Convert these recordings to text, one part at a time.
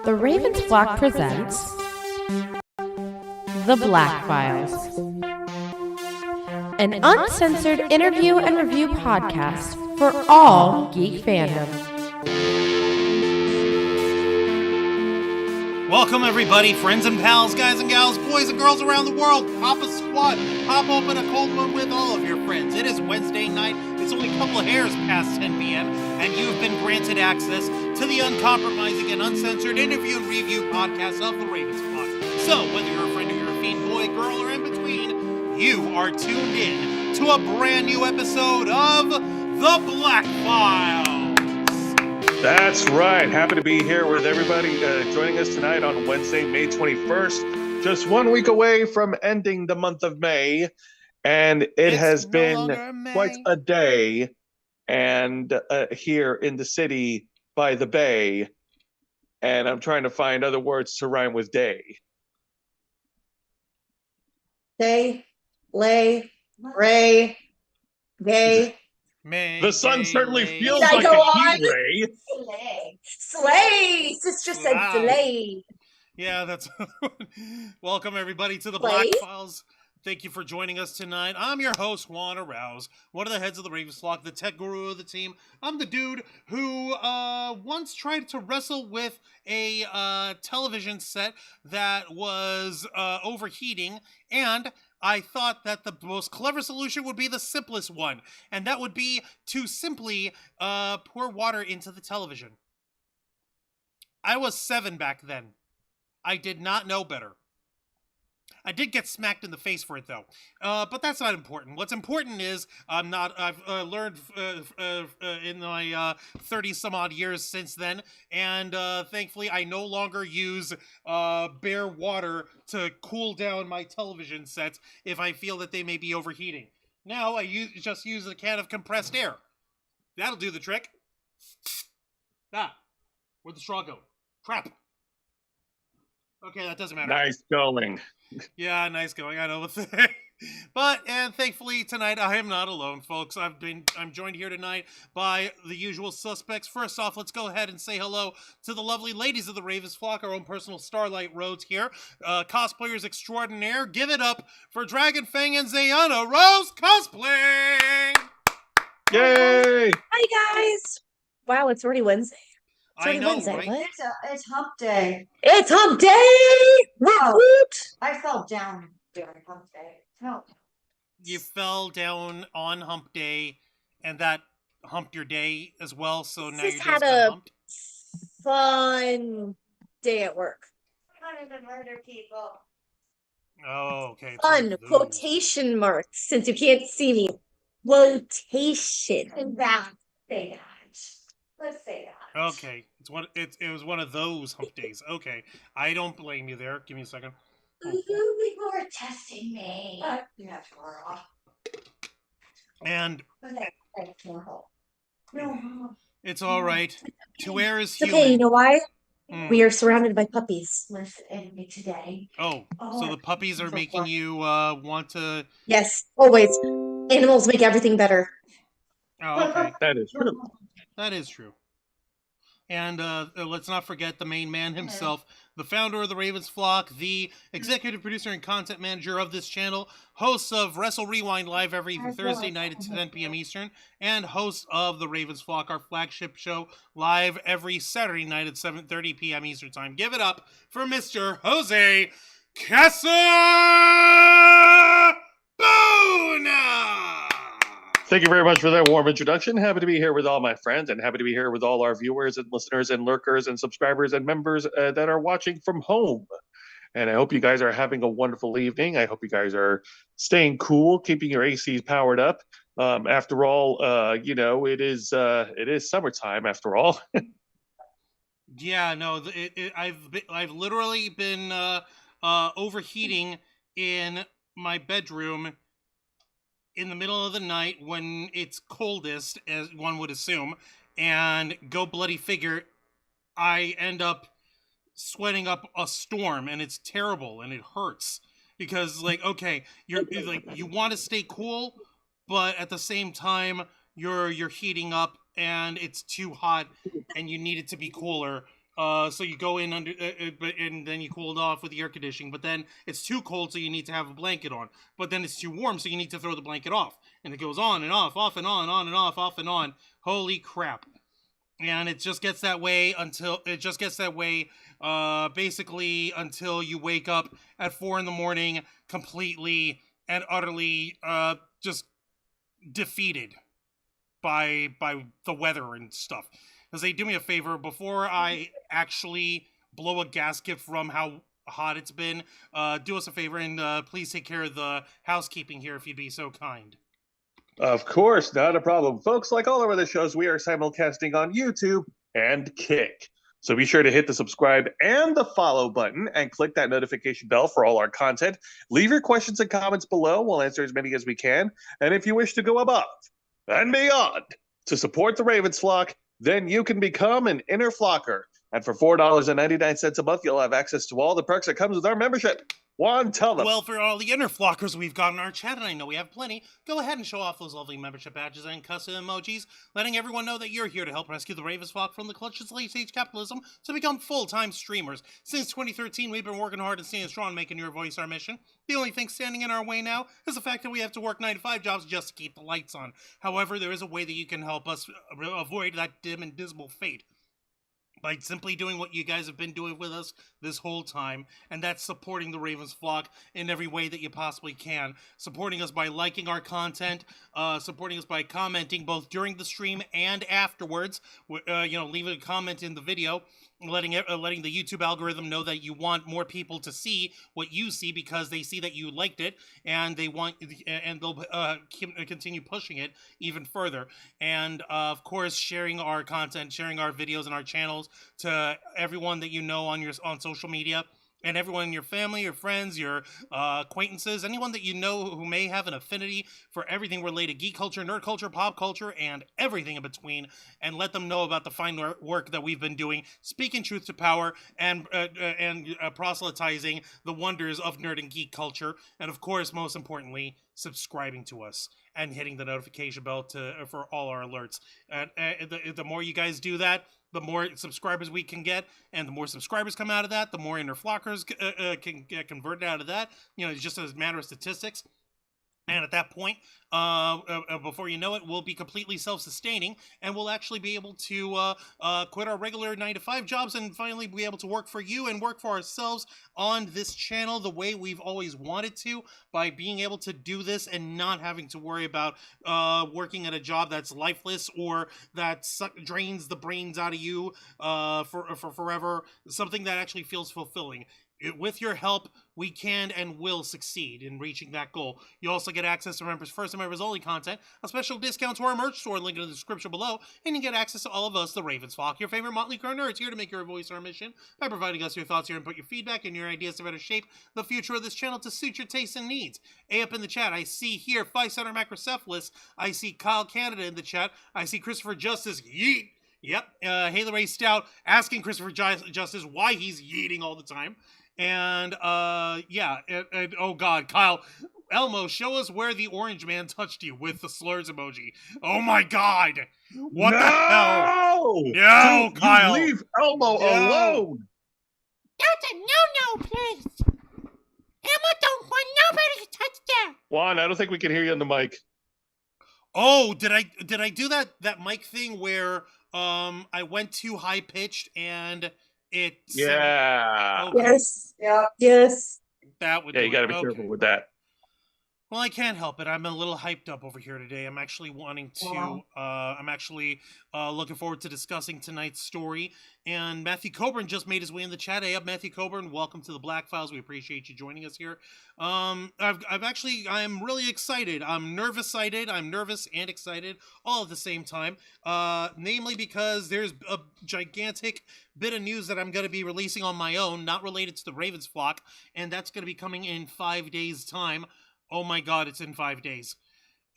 The Ravens Flock presents The Black Files, an uncensored interview and review podcast for all geek fandom. Welcome everybody, friends and pals, guys and gals, boys and girls around the world. Pop a squat, pop open a cold one with all of your friends. It is Wednesday night, it's only a couple of hairs past 10 p.m., and you've been granted access to the uncompromising and uncensored interview and review podcast of the Ravens Flock. So, whether you're a friend or you're a fiend, boy, girl, or in between, you are tuned in to a brand new episode of The Black Files. That's right. Happy to be here with everybody joining us tonight on Wednesday, May 21st. Just 1 week away from ending the month of May. And it has been quite a day. And here in the city by the bay. And I'm trying to find other words to rhyme with day. Day, lay, ray, gay. The sun certainly feels Did I like go a on? heat ray. Slay! Sister said Wow. slay. Yeah, that's welcome everybody to the Play? Black Files. Thank you for joining us tonight. I'm your host, Juan Arouse, one of the heads of the Ravens Flock, the tech guru of the team. I'm the dude who once tried to wrestle with a television set that was overheating, and I thought that the most clever solution would be the simplest one, and that would be to simply pour water into the television. I was 7 back then. I did not know better. I did get smacked in the face for it, though. But that's not important. What's important is I've learned in my 30-some-odd years since then, and thankfully I no longer use bare water to cool down my television sets if I feel that they may be overheating. Now I just use a can of compressed air. That'll do the trick. Ah, where'd the straw go? Crap. Okay, that doesn't matter. Nice going. Yeah, nice going. I know. But thankfully tonight I am not alone, folks. I'm joined here tonight by the usual suspects. First off, let's go ahead and say hello to the lovely ladies of the Ravens Flock, our own personal Starlight Rhodes here. Cosplayers extraordinaire. Give it up for Dragon Fang and Zayana Rose cosplaying. Yay! Hi, guys. Wow, it's already Wednesday. It's I already know, Wednesday. right? What? It's hump day. It's hump day! Woot Oh. woot! I fell down during hump day. No. You fell down on hump day, and that humped your day as well, so now you're Just just had kinda a humped. fun day at work. I wanted to murder people. Oh, okay. it's Fun, one of those. quotation marks, since you can't see me. Quotation. And that. Say that. Let's say that. Okay, it was one of those hump days. Okay, I don't blame you there. Give me a second. You were testing me. Yeah, tomorrow. And Tomorrow. No. it's all right. To err is It's human. okay, you know why? Mm. We are surrounded by puppies. Listen me today. Oh, so the puppies are making you want to. Yes, always. Animals make everything better. Oh, okay, That is true. that is true. And let's not forget the main man himself, the founder of the Ravens Flock, the executive producer and content manager of this channel, host of Wrestle Rewind Live every Thursday night at 10 p.m. Eastern, and host of the Ravens Flock, our flagship show, live every Saturday night at 7:30 p.m. Eastern Time. Give it up for Mr. Jose Casabona! Thank you very much for that warm introduction. Happy to be here with all my friends and happy to be here with all our viewers and listeners and lurkers and subscribers and members that are watching from home. And I hope you guys are having a wonderful evening. I hope you guys are staying cool, keeping your ACs powered up. After all, it is summertime after all. Yeah, no, I've literally been overheating in my bedroom in the middle of the night when it's coldest, as one would assume, and go bloody figure, I end up sweating up a storm, and it's terrible, and it hurts. Because, like, okay, you want to stay cool, but at the same time, you're heating up and it's too hot and you need it to be cooler. So you go in under, and then you cool it off with the air conditioning. But then it's too cold, so you need to have a blanket on. But then it's too warm, so you need to throw the blanket off. And it goes on and off and on and off and on. Holy crap! And it just gets that way basically until you wake up at 4 a.m, completely and utterly just defeated by the weather and stuff. Because they do me a favor, before I actually blow a gasket from how hot it's been, do us a favor and please take care of the housekeeping here if you'd be so kind. Of course, not a problem. Folks, like all our other shows, we are simulcasting on YouTube and Kick. So be sure to hit the subscribe and the follow button and click that notification bell for all our content. Leave your questions and comments below. We'll answer as many as we can. And if you wish to go above and beyond to support the Ravens flock, then you can become an inner flocker. And for $4.99 a month, you'll have access to all the perks that comes with our membership. Juan, tell them. Well, for all the inner flockers we've got in our chat, and I know we have plenty, go ahead and show off those lovely membership badges and custom emojis, letting everyone know that you're here to help rescue the Ravens flock from the clutches of late-stage capitalism to become full-time streamers. Since 2013, we've been working hard and staying strong, making your voice our mission. The only thing standing in our way now is the fact that we have to work 9-to-5 jobs just to keep the lights on. However, there is a way that you can help us avoid that dim and dismal fate, by simply doing what you guys have been doing with us this whole time, and that's supporting the Ravens flock in every way that you possibly can. Supporting us by liking our content, supporting us by commenting both during the stream and afterwards. Leaving a comment in the video, letting the YouTube algorithm know that you want more people to see what you see because they see that you liked it, and they'll continue pushing it even further. And of course, sharing our content, sharing our videos and our channels to everyone that you know on social media, and everyone in your family, your friends, your acquaintances, anyone that you know who may have an affinity for everything related geek culture, nerd culture, pop culture, and everything in between, and let them know about the fine work that we've been doing, speaking truth to power, and proselytizing the wonders of nerd and geek culture, and of course, most importantly, subscribing to us and hitting the notification bell for all our alerts. And the more you guys do that, the more subscribers we can get, and the more subscribers come out of that, the more inner flockers can get converted out of that. It's just a matter of statistics. And at that point, before you know it, we'll be completely self-sustaining, and we'll actually be able to quit our regular 9-to-5 jobs and finally be able to work for you and work for ourselves on this channel the way we've always wanted to, by being able to do this and not having to worry about working at a job that's lifeless or that drains the brains out of you for forever. Something that actually feels fulfilling. With your help, we can and will succeed in reaching that goal. You also get access to members first and members only content, a special discount to our merch store, link in the description below, and you get access to all of us, the Ravens flock, your favorite Motley Crue nerds, here to make your voice our mission by providing us your thoughts, your input, your feedback, and your ideas to better shape the future of this channel to suit your tastes and needs. Up in the chat, I see here 5-center macrocephalus. I see Kyle Canada in the chat. I see Christopher Justice. Yeet. Yep. Haley Ray Stout asking Christopher Justice why he's yeeting all the time. And, oh God, Kyle, Elmo, show us where the orange man touched you with the slurs emoji. Oh my God. What the hell? No, Dude, Kyle. You leave Elmo alone. That's a no-no, please. Emma don't want nobody to touch them. Juan, I don't think we can hear you on the mic. Oh, did I do that mic thing where I went too high pitched and it Yeah. Okay. Yes. Yeah. Yes. That would Yeah, do you got to it. be Okay. careful with that. Well, I can't help it. I'm a little hyped up over here today. I'm actually wanting to, I'm actually looking forward to discussing tonight's story. And Matthew Coburn just made his way in the chat. Hey up, Matthew Coburn. Welcome to the Black Files. We appreciate you joining us here. I'm really excited. I'm nervous and excited all at the same time. Namely because there's a gigantic bit of news that I'm going to be releasing on my own, not related to the Ravens flock. And that's going to be coming in 5 days' time. Oh my God, it's in 5 days.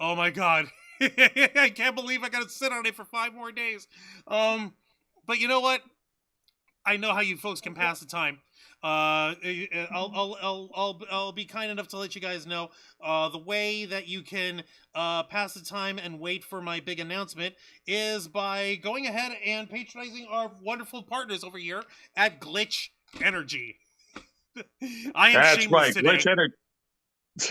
Oh my God. I can't believe I gotta sit on it for 5 more days. But you know what? I know how you folks can pass the time. I'll be kind enough to let you guys know the way that you can pass the time and wait for my big announcement is by going ahead and patronizing our wonderful partners over here at Glitch Energy. I am That's shameless right. today. Glitch Energy.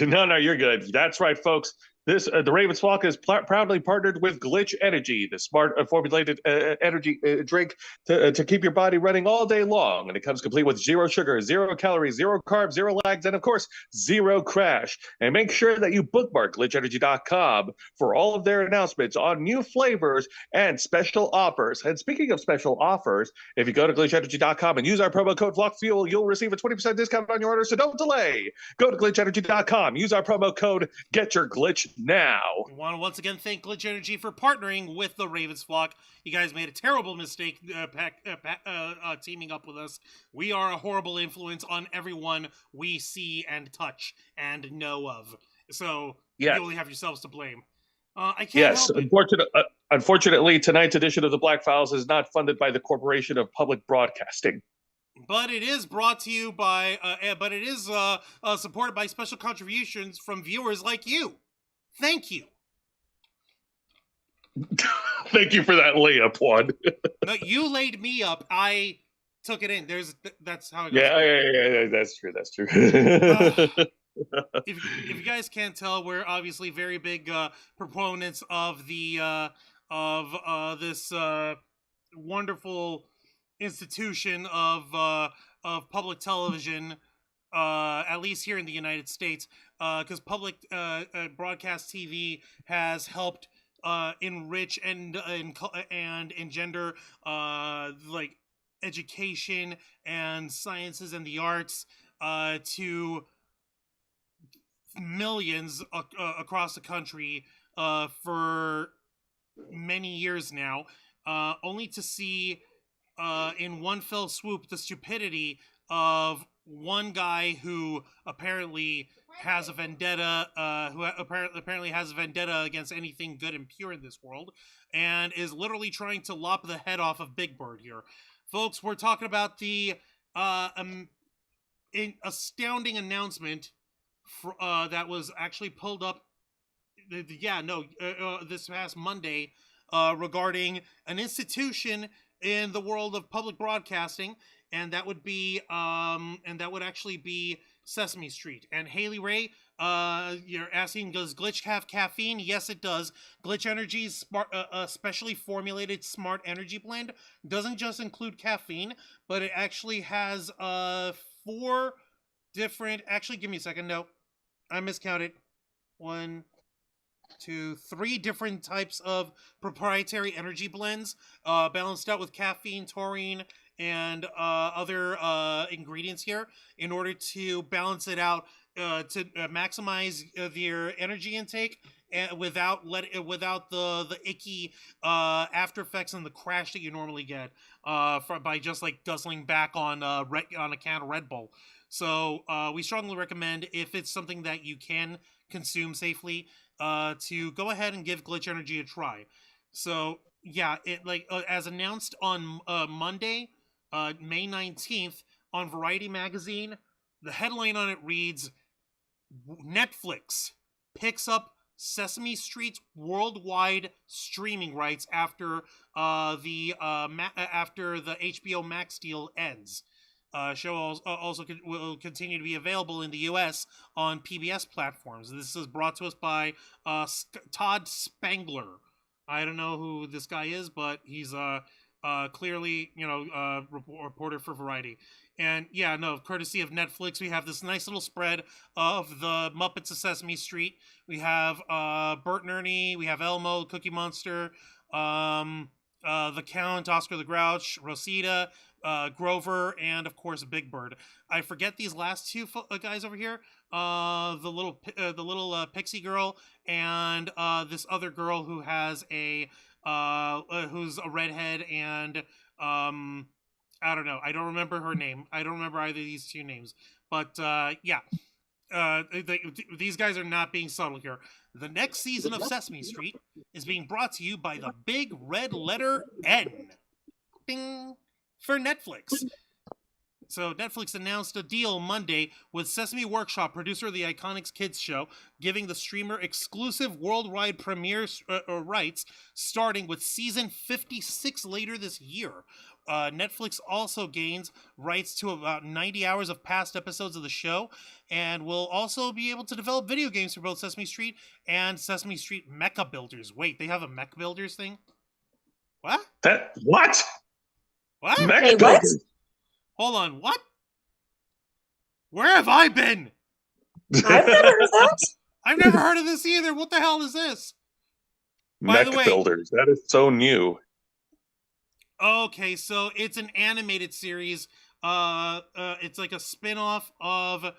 No, you're good. That's right, folks. This the Ravens Flock is proudly partnered with Glitch Energy, the smart formulated energy drink to keep your body running all day long. And it comes complete with 0 sugar, 0 calories, 0 carbs, 0 lags, and of course, 0 crash. And make sure that you bookmark glitchenergy.com for all of their announcements on new flavors and special offers. And speaking of special offers, if you go to glitchenergy.com and use our promo code FlockFuel, you'll receive a 20% discount on your order. So don't delay. Go to glitchenergy.com. Use our promo code. Get your glitch now. I want to once again thank Glitch Energy for partnering with the Ravens Flock. You guys made a terrible mistake teaming up with us. We are a horrible influence on everyone we see and touch and know of. So Yes. you only have yourselves to blame. I can't help it. Unfortunately, tonight's edition of the Black Files is not funded by the Corporation of Public Broadcasting. But it is brought to you by, supported by special contributions from viewers like you. Thank you. Thank you for that layup, Juan. No, you laid me up. I took it in. That's how it goes. Yeah, that's true. That's true. If you guys can't tell, we're obviously very big proponents of the this wonderful institution of public television, at least here in the United States, because public broadcast TV has helped enrich and engender like education and sciences and the arts to millions across the country for many years now, only to see in one fell swoop the stupidity of one guy who apparently has a vendetta, apparently has a vendetta against anything good and pure in this world, and is literally trying to lop the head off of Big Bird here. Folks, we're talking about the astounding announcement that was actually pulled up this past Monday regarding an institution in the world of public broadcasting, and that would actually be Sesame Street. And Haley Ray, you're asking, does Glitch have caffeine? Yes, it does. Glitch Energy's smart, specially formulated smart energy blend doesn't just include caffeine, but it actually has 4 different. Actually, give me a second. No, I miscounted. 1, 2, 3 different types of proprietary energy blends, balanced out with caffeine, taurine, and other ingredients here in order to balance it out to maximize their energy intake and without the icky after effects and the crash that you normally get by just like guzzling back on a can of Red Bull. So we strongly recommend, if it's something that you can consume safely, to go ahead and give Glitch Energy a try. So yeah, it as announced on Monday, May 19th, on Variety magazine, the headline on it reads, Netflix picks up Sesame Street's worldwide streaming rights after the HBO Max deal ends. Show also will continue to be available in the U.S. on PBS platforms. This is brought to us by Todd Spangler. I don't know who this guy is, but he's clearly, reporter for Variety. And yeah, no, courtesy of Netflix, we have this nice little spread of the Muppets of Sesame Street. We have Bert and Ernie, we have Elmo, Cookie Monster, the Count, Oscar the Grouch, Rosita, Grover, and of course Big Bird. I forget these last 2 guys over here. The little pixie girl and this other girl who has who's a redhead, and I don't know. I don't remember her name. I don't remember either of these 2 names. But yeah, these guys are not being subtle here. The next season of Sesame Street is being brought to you by the big red letter N. Ding. For Netflix. So Netflix announced a deal Monday with Sesame Workshop, producer of the iconic kids show, giving the streamer exclusive worldwide premiere rights, starting with season 56 later this year. Netflix also gains rights to about 90 hours of past episodes of the show, and will also be able to develop video games for both Sesame Street and Sesame Street Mecha Builders. Wait, they have a Mech Builders thing? What? What? What? Mecha Hey, what? Builders. Hold on, what? Where have I been? I've never heard that. I've never heard of this either. What the hell is this? By the Mecha way- Builders. That is so new. Okay, so it's an animated series. It's like a spin-off of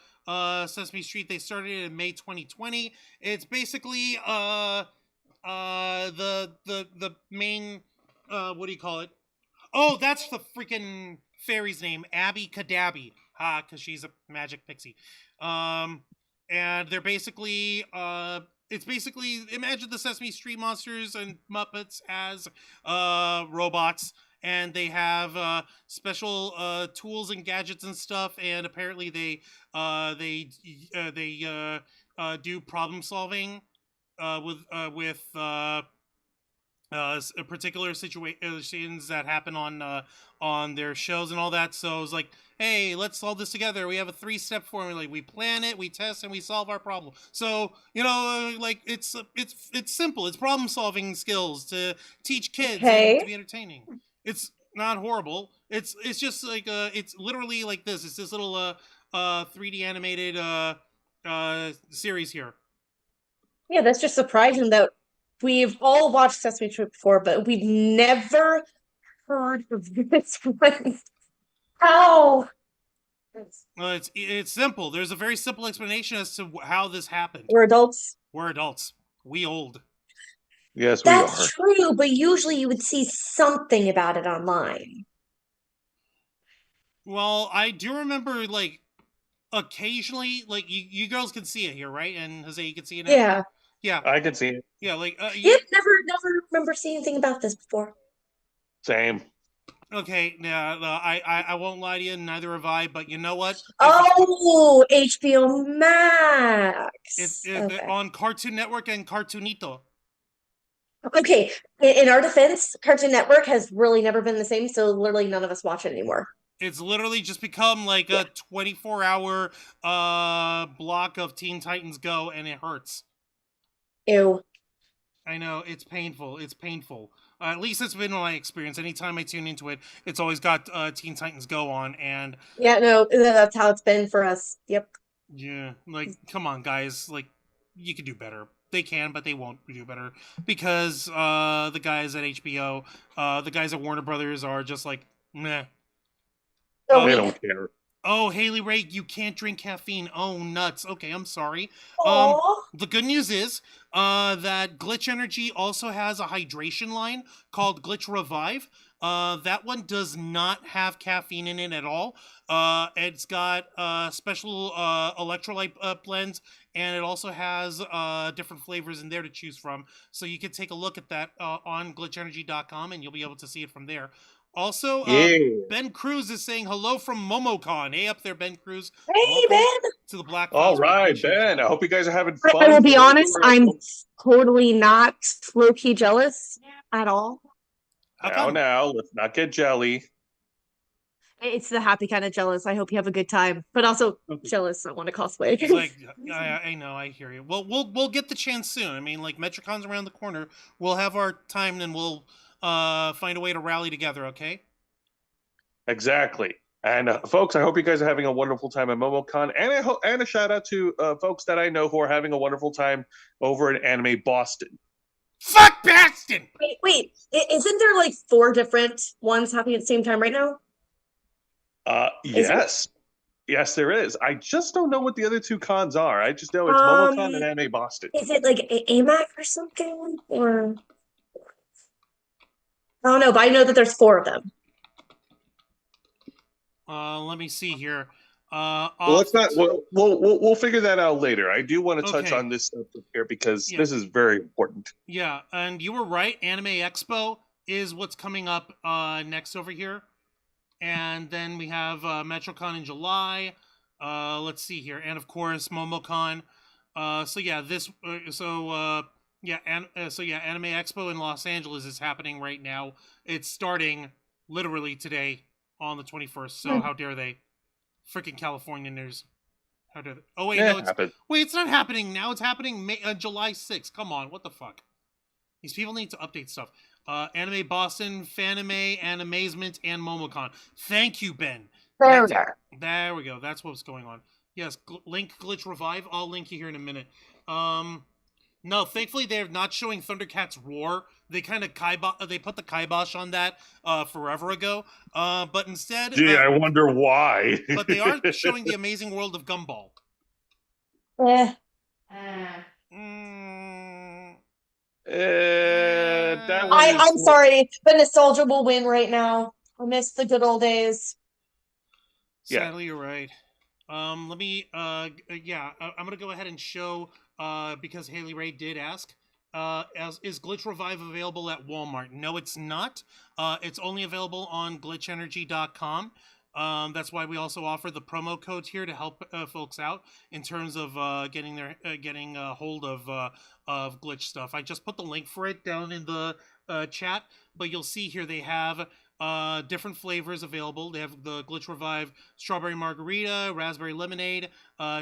Sesame Street. They started it in May 2020. It's basically the main what do you call it? Oh, that's the freaking fairy's name, Abby Cadabby. Because she's a magic pixie. And they're basically it's basically, imagine the Sesame Street monsters and Muppets as robots, and they have special tools and gadgets and stuff, and apparently they do problem solving with particular situations that happen on their shows and all that. So it's like, hey, let's solve this together. We have a 3-step formula. We plan it, we test, and we solve our problem. So, like, it's simple. It's problem solving skills to teach kids and to be entertaining. It's not horrible. It's just like it's literally like this. It's this little 3D animated series here. Yeah, that's just surprising that we've all watched Sesame Street before, but we've never heard of this one. How? It's simple. There's a very simple explanation as to how this happened. We're adults. We're adults. We old. Yes, we That's are. true, but usually you would see something about it online. Well, I do remember, like, occasionally, like, you girls can see it here, right? And Jose, you can see it now? Yeah. Yeah. I can see it. Yeah, like, Yep, never remember seeing anything about this before. Same. okay, yeah, I won't lie to you, neither have I, but you know what? Oh, HBO Max. It's Okay. on Cartoon Network and Cartoonito. Okay, in our defense, Cartoon Network has really never been the same, so literally none of us watch it anymore. It's literally just become like a 24-hour block of Teen Titans Go, and it hurts. Ew. I know, it's painful. It's painful. At least it's been my experience. Anytime I tune into it, it's always got Teen Titans Go on, and Yeah, no, that's how it's been for us. Yep. yeah, like, come on, guys. Like, you could do better. They can, but they won't do better because the guys at HBO, the guys at Warner Brothers are just like, meh. So They don't care. Oh, Haley Ray, you can't drink caffeine. Oh, nuts. Okay, I'm sorry. Aw. The good news is that Glitch Energy also has a hydration line called Glitch Revive. That one does not have caffeine in it at all. It's got special electrolyte blends, and it also has different flavors in there to choose from. So you can take a look at that on glitchenergy.com, and you'll be able to see it from there. Also, Ben Cruz is saying hello from MomoCon. Hey up there, Ben Cruz. Hey, Welcome Ben. to the Black All Files. We right, appreciate Ben. you. I hope you guys are having I fun. will be honest, I'm totally not low-key jealous at all. How Now, come? now, let's not get jelly. It's the happy kind of jealous. I hope you have a good time, but also jealous. I want to cosplay. It's like, I know, I hear you. Well, we'll get the chance soon. I mean, like, MetroCon's around the corner. We'll have our time, and we'll find a way to rally together. Okay? Exactly. And folks, I hope you guys are having a wonderful time at MomoCon. And a shout out to folks that I know who are having a wonderful time over at Anime Boston. Fuck Baston! Wait, isn't there like 4 different ones happening at the same time right now? Yes. Yes, there is. I just don't know what the other 2 cons are. I just know it's Um, MomoCon and Anime Boston. Is it like AMAC or something? Or I don't know, but I know that there's 4 of them. Let me see here. Well, let's not. We'll figure that out later. I do want to touch Okay. on this stuff here because Yeah. this is very important. Yeah, and you were right. Anime Expo is what's coming up next over here. And then we have MetroCon in July. Let's see here, and of course MomoCon. Anime Expo in Los Angeles is happening right now. It's starting literally today on the 21st. So how dare they, freaking Californians? How dare they? Oh wait, no, it's not happening now. It's happening July 6th. Come on, what the fuck? These people need to update stuff. Anime Boston, Fanime, Animazement, and MomoCon. Thank you, Ben. There we go. That's what's going on. Yes, link Glitch Revive. I'll link you here in a minute. No, thankfully they're not showing Thundercats Roar. They kind of they put the kibosh on that forever ago. But instead, gee, I wonder why. But they are showing the Amazing World of Gumball. I'm sorry, but nostalgia will win right now. I miss the good old days. Sadly, you're right. I'm gonna go ahead and show because Haley Ray did ask. Is Glitch Revive available at Walmart? No, it's not. It's only available on glitchenergy.com. That's why we also offer the promo codes here to help folks out in terms of getting a hold of Glitch stuff. I just put the link for it down in the chat, but you'll see here they have different flavors available. They have the Glitch Revive Strawberry Margarita, Raspberry Lemonade,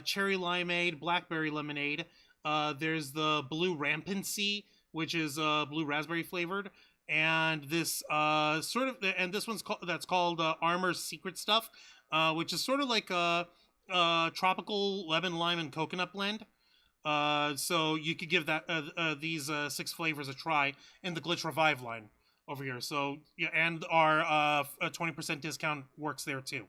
Cherry Limeade, Blackberry Lemonade. There's the Blue Rampancy, which is blue raspberry flavored. And this this one's called Armor's Secret Stuff, which is sort of like a tropical lemon, lime, and coconut blend. So you could give that these 6 flavors a try in the Glitch Revive line over here. So yeah, and our 20% discount works there too.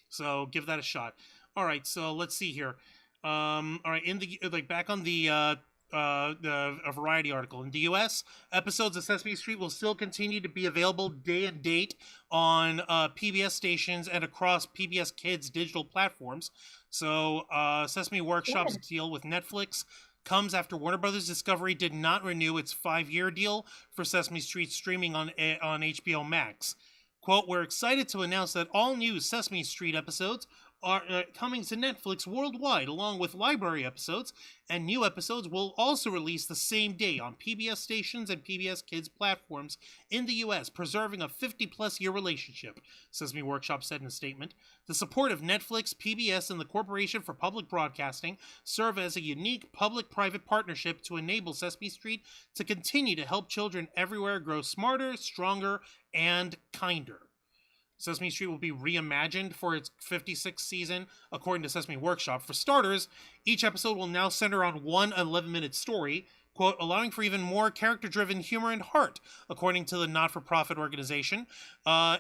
So give that a shot. All right, so let's see here. All right, in the back on the a Variety article. In the U.S., episodes of Sesame Street will still continue to be available day and date on PBS stations and across PBS Kids digital platforms. So Sesame Workshop's deal with Netflix comes after Warner Brothers Discovery did not renew its 5-year deal for Sesame Street streaming on HBO Max. Quote, "We're excited to announce that all new Sesame Street episodes are coming to Netflix worldwide, along with library episodes, and new episodes will also release the same day on PBS stations and PBS Kids platforms in the U.S., preserving a 50-plus year relationship," Sesame Workshop said in a statement. "The support of Netflix, PBS, and the Corporation for Public Broadcasting serve as a unique public-private partnership to enable Sesame Street to continue to help children everywhere grow smarter, stronger, and kinder." Sesame Street will be reimagined for its 56th season, according to Sesame Workshop. For starters, each episode will now center on one 11-minute story, quote, "allowing for even more character-driven humor and heart," according to the not-for-profit organization.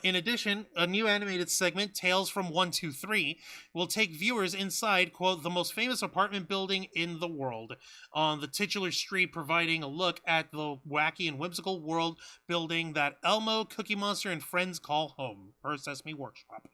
In addition, a new animated segment, Tales from 123, will take viewers inside, quote, "the most famous apartment building in the world," on the titular street, providing a look at the wacky and whimsical world building that Elmo, Cookie Monster, and friends call home, per Sesame Workshop.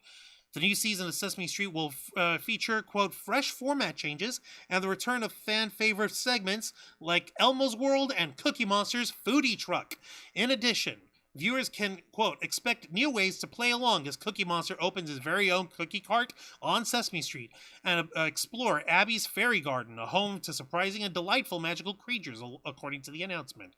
The new season of Sesame Street will feature, quote, "fresh format changes and the return of fan-favorite segments like Elmo's World and Cookie Monster's Foodie Truck. In addition, viewers can, quote, "expect new ways to play along as Cookie Monster opens his very own cookie cart on Sesame Street and explore Abby's Fairy Garden, a home to surprising and delightful magical creatures," according to the announcement.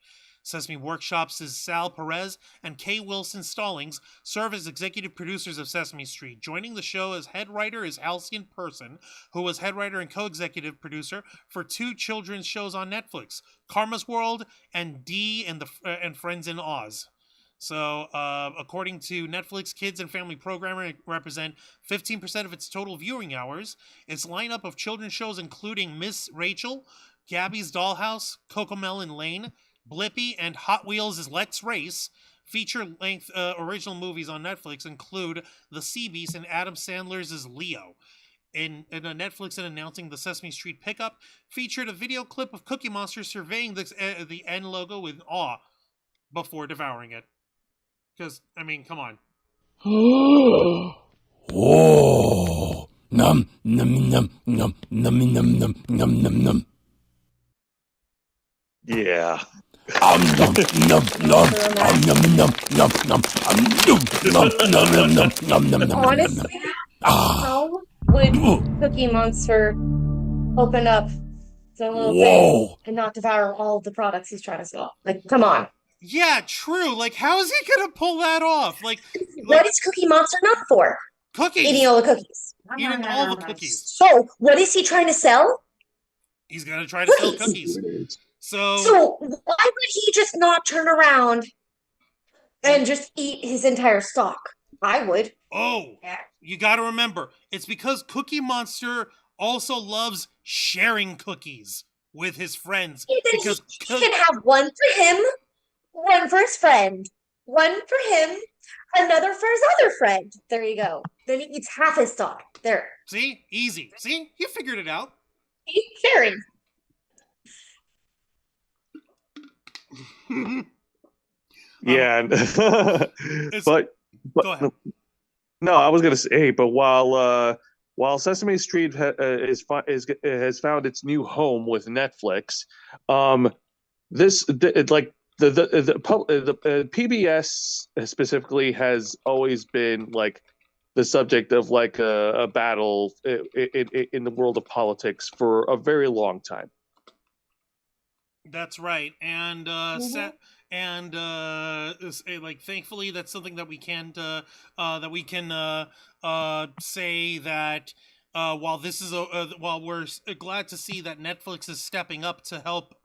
Sesame Workshop's Sal Perez and Kay Wilson Stallings serve as executive producers of Sesame Street. Joining the show as head writer is Halcyon Person, who was head writer and co-executive producer for 2 children's shows on Netflix, Karma's World and Dee and Friends in Oz. So, according to Netflix, kids and family programming represent 15% of its total viewing hours. Its lineup of children's shows, including Miss Rachel, Gabby's Dollhouse, Cocomelon Lane, Blippi, and Hot Wheels' Let's Race. Feature-length original movies on Netflix include The Sea Beast and Adam Sandler's Leo. In Netflix, in announcing the Sesame Street pickup, featured a video clip of Cookie Monster surveying the N logo with awe before devouring it. Because, I mean, come on. Oh, num num num num num num num num num num. Yeah. Nom nom nom. Nom nom nom nom. Nom nom nom nom nom nom nom. Honestly, how would Cookie Monster open up the little Whoa. thing and not devour all the products he's trying to sell? Like, come on. Yeah, true. Like, how is he gonna pull that off? Like What is Cookie Monster not for? cookies. Eating all the cookies. Eating all the cookies. So, what is he trying to sell? He's gonna try to sell cookies. So, why would he just not turn around and just eat his entire stock? I would. Oh, you got to remember, it's because Cookie Monster also loves sharing cookies with his friends. Then Because he can have one for him, one for his friend, one for him, another for his other friend. There you go. Then he eats half his stock. There. see, easy. See, you figured it out. He's sharing. Yeah, but Go ahead. no, I was gonna say, but while Sesame Street has found its new home with Netflix, the PBS specifically has always been like the subject of like a battle in the world of politics for a very long time. That's right, and like thankfully that's something that we can say that while this is while we're glad to see that Netflix is stepping up to help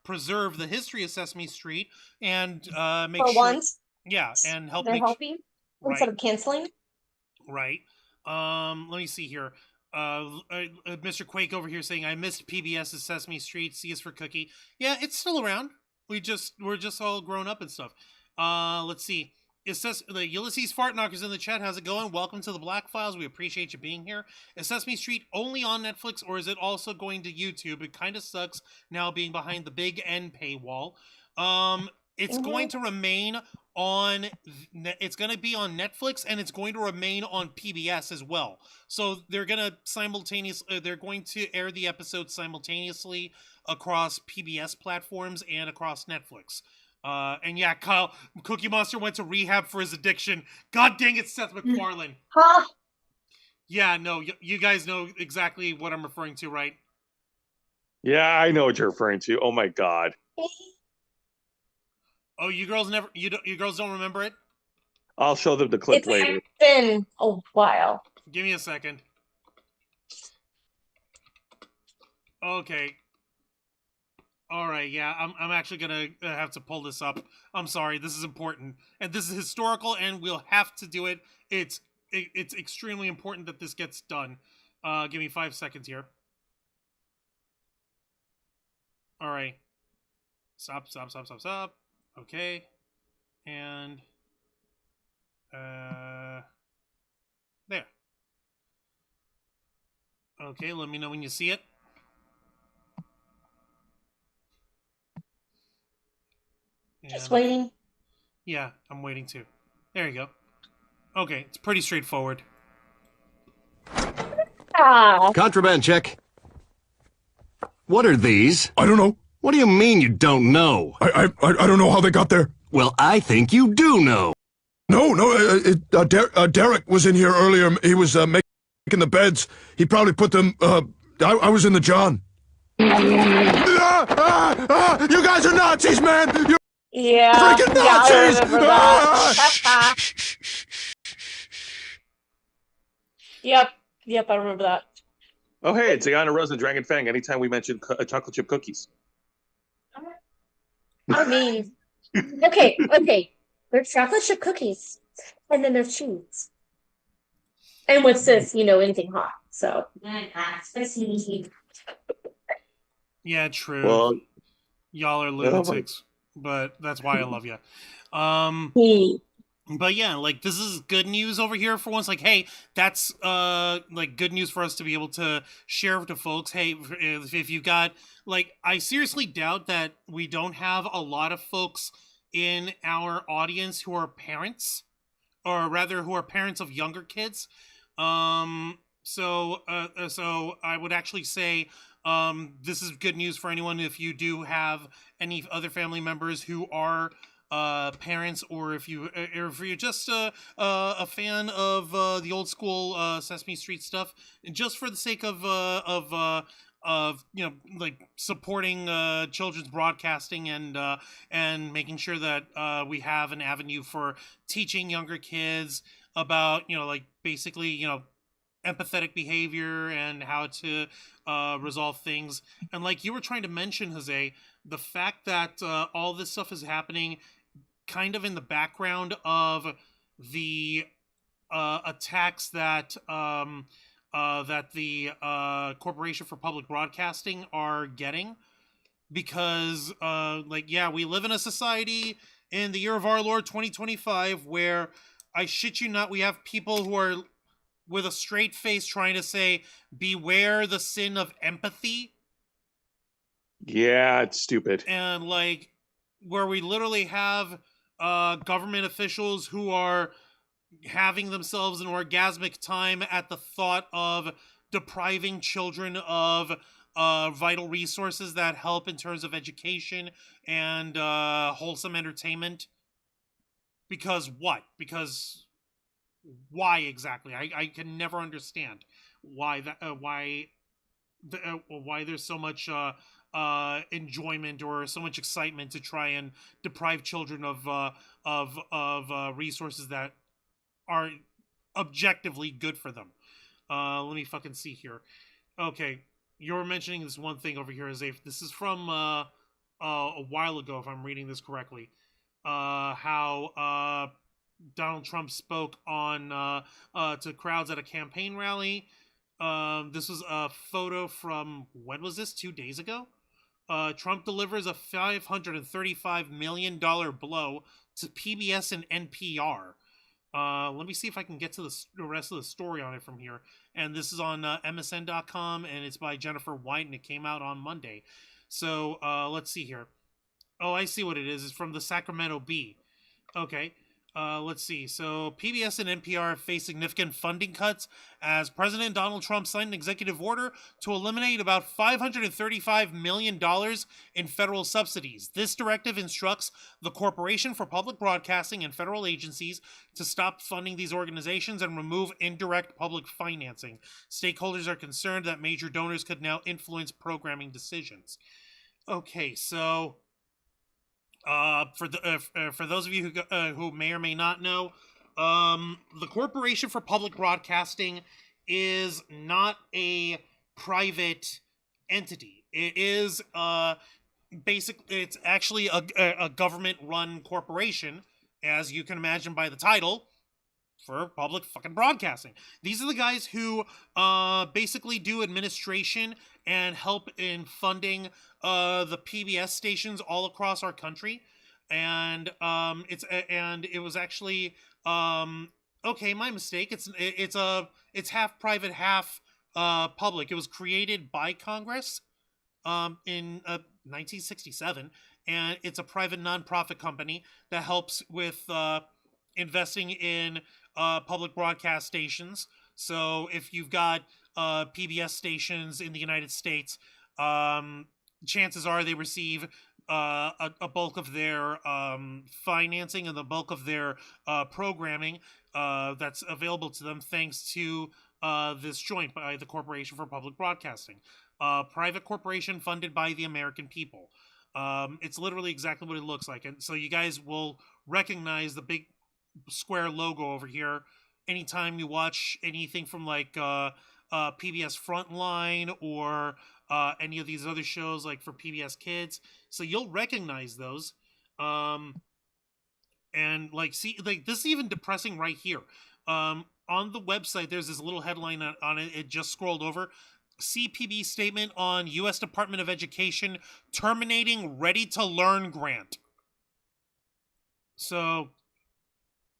preserve the history of Sesame Street and make For sure, once, yeah, and help they're make helping instead of canceling. right. Let me see here. Mr. Quake over here saying I missed PBS's Sesame Street. C is for Cookie. Yeah, it's still around. We're just all grown up and stuff. Let's see. It says the Ulysses Fart Knockers in the chat. How's it going? Welcome to the Black Files. We appreciate you being here. Is Sesame Street only on Netflix or is it also going to YouTube? It kind of sucks now being behind the big N paywall. It's going to remain on. It's going to be on Netflix and it's going to remain on PBS as well. So they're going to they're going to air the episodes simultaneously across PBS platforms and across Netflix. And yeah, Kyle, Cookie Monster went to rehab for his addiction. God dang it, Seth MacFarlane. Huh? Yeah, no, you guys know exactly what I'm referring to, right? Yeah, I know what you're referring to. Oh my god. Oh, you girls don't remember it? I'll show them the clip later. It's been a while. Give me a second. Okay. All right, yeah, I'm actually gonna have to pull this up. I'm sorry, this is important, and this is historical, and we'll have to do it. It's extremely important that this gets done. Give me 5 seconds here. All right. Stop. Okay. And there. Okay, let me know when you see it. Just waiting. Yeah, I'm waiting too. There you go. Okay, it's pretty straightforward. Ah. Contraband check. What are these? I don't know. What do you mean you don't know? I don't know how they got there. Well, I think you do know. No. Derek was in here earlier. He was making the beds. He probably put them. I was in the John. You guys are Nazis, man. You're freaking Nazis. I remember that. Yep, I remember that. Oh hey, it's Ayana Rose and Dragon Fang. Anytime we mention chocolate chip cookies. I mean, okay. There's chocolate chip cookies, and then there's cheese. And what's this? Anything hot. So. Yeah, true. Well, y'all are lunatics, but that's why I love you. But yeah, like this is good news over here for once. Like, hey, that's like good news for us to be able to share to folks. Hey, if you got like, I seriously doubt that we don't have a lot of folks in our audience who are parents, or rather, who are parents of younger kids. So I would actually say this is good news for anyone if you do have any other family members who are parents, or if you're just a fan of the old school Sesame Street stuff, just for the sake of like supporting children's broadcasting and making sure that we have an avenue for teaching younger kids about like basically empathetic behavior and how to resolve things. And like you were trying to mention, Jose, the fact that all this stuff is happening kind of in the background of the attacks that the Corporation for Public Broadcasting are getting, because we live in a society in the year of our Lord 2025 where, I shit you not, we have people who are with a straight face trying to say, beware the sin of empathy. Yeah, it's stupid. And where we literally have government officials who are having themselves an orgasmic time at the thought of depriving children of vital resources that help in terms of education and wholesome entertainment. Because what? Because why exactly? I can never understand why why there's so much enjoyment or so much excitement to try and deprive children of resources that are objectively good for them. Let me fucking see here. Okay, you're mentioning this one thing over here, Azaf. This is from a while ago, if I'm reading this correctly. How Donald Trump spoke on to crowds at a campaign rally. This was a photo from, when was this? 2 days ago? Trump delivers a $535 million blow to PBS and NPR. Let me see if I can get to the rest of the story on it from here. And this is on MSN.com, and it's by Jennifer White, and it came out on Monday. So let's see here. Oh, I see what it is. It's from the Sacramento Bee. Okay. Let's see. So PBS and NPR face significant funding cuts as President Donald Trump signed an executive order to eliminate about $535 million in federal subsidies. This directive instructs the Corporation for Public Broadcasting and federal agencies to stop funding these organizations and remove indirect public financing. Stakeholders are concerned that major donors could now influence programming decisions. Okay, so for those of you who may or may not know, the Corporation for Public Broadcasting is not a private entity. It is it's actually a government-run corporation, as you can imagine by the title, for public fucking broadcasting. These are the guys who basically do administration and help in funding the PBS stations all across our country. And it was actually okay, my mistake. It's half private, half public. It was created by Congress in 1967, and it's a private nonprofit company that helps with investing in public broadcast stations. So if you've got PBS stations in the United States, chances are they receive a bulk of their financing and the bulk of their programming that's available to them thanks to this joint by the Corporation for Public Broadcasting. Private corporation funded by the American people. It's literally exactly what it looks like. And so you guys will recognize the big square logo over here anytime you watch anything from like PBS Frontline or any of these other shows like for PBS Kids. So you'll recognize those. And like, see, like this is even depressing right here. On the website, there's this little headline on it. It just scrolled over. CPB statement on U.S. Department of Education terminating Ready to Learn grant. So,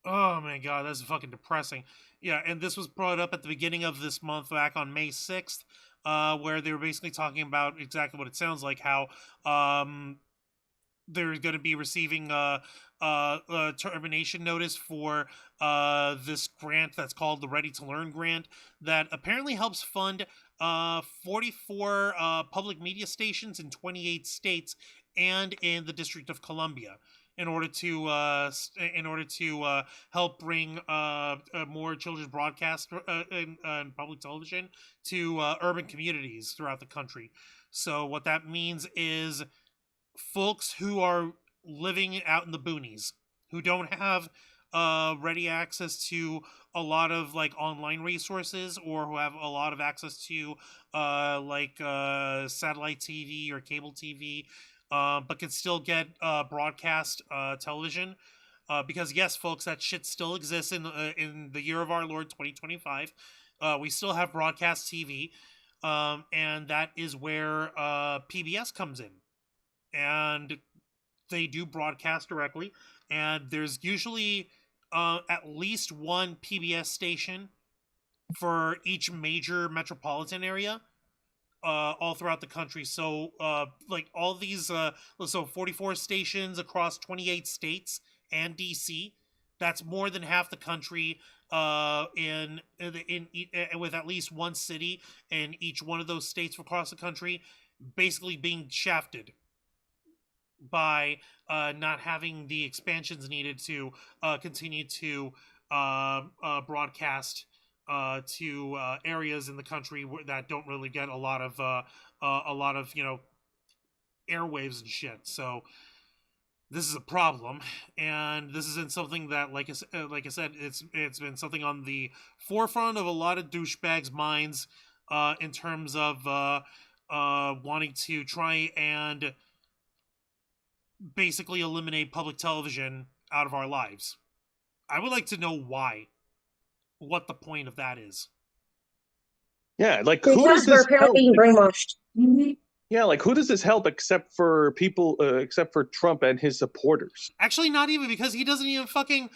oh my God, that's fucking depressing. Yeah, and this was brought up at the beginning of this month, back on May 6th, where they were basically talking about exactly what it sounds like, how they're going to be receiving a termination notice for this grant that's called the Ready to Learn grant that apparently helps fund 44 public media stations in 28 states and in the District of Columbia in order to help bring more children's broadcast and public television to urban communities throughout the country. So what that means is folks who are living out in the boonies, who don't have ready access to a lot of like online resources, or who have a lot of access to satellite TV or cable TV, but can still get broadcast television. Because yes, folks, that shit still exists in the year of our Lord 2025. We still have broadcast TV, and that is where PBS comes in, and they do broadcast directly. And there's usually at least one PBS station for each major metropolitan area all throughout the country. So like all these so 44 stations across 28 states and DC. That's more than half the country with at least one city in each one of those states across the country basically being shafted by not having the expansions needed to continue to broadcast to areas in the country that don't really get a lot of airwaves and shit. So this is a problem, and this isn't something that, like I said, it's been something on the forefront of a lot of douchebags' minds in terms of wanting to try and basically eliminate public television out of our lives. I would like to know why. What the point of that is. Yeah, like who does Because we're this help? apparently being brainwashed. Yeah, like who does this help except for people, except for Trump and his supporters? Actually, not even, because he doesn't even fucking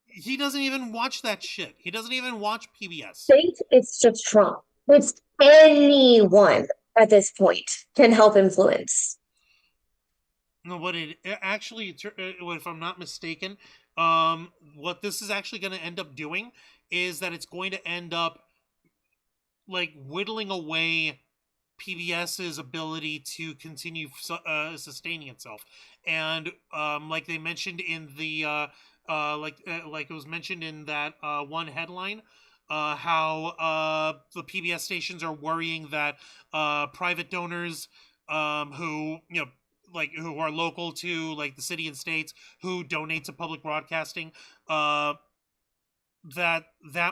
he doesn't even watch that shit. He doesn't even watch PBS. Think it's just Trump. It's anyone at this point can help influence. No, what it actually, if I'm not mistaken, what this is actually going to end up doing is that it's going to end up like whittling away PBS's ability to continue sustaining itself. And like they mentioned in the like it was mentioned in that one headline, how the PBS stations are worrying that private donors who who are local to like the city and states who donate to public broadcasting, that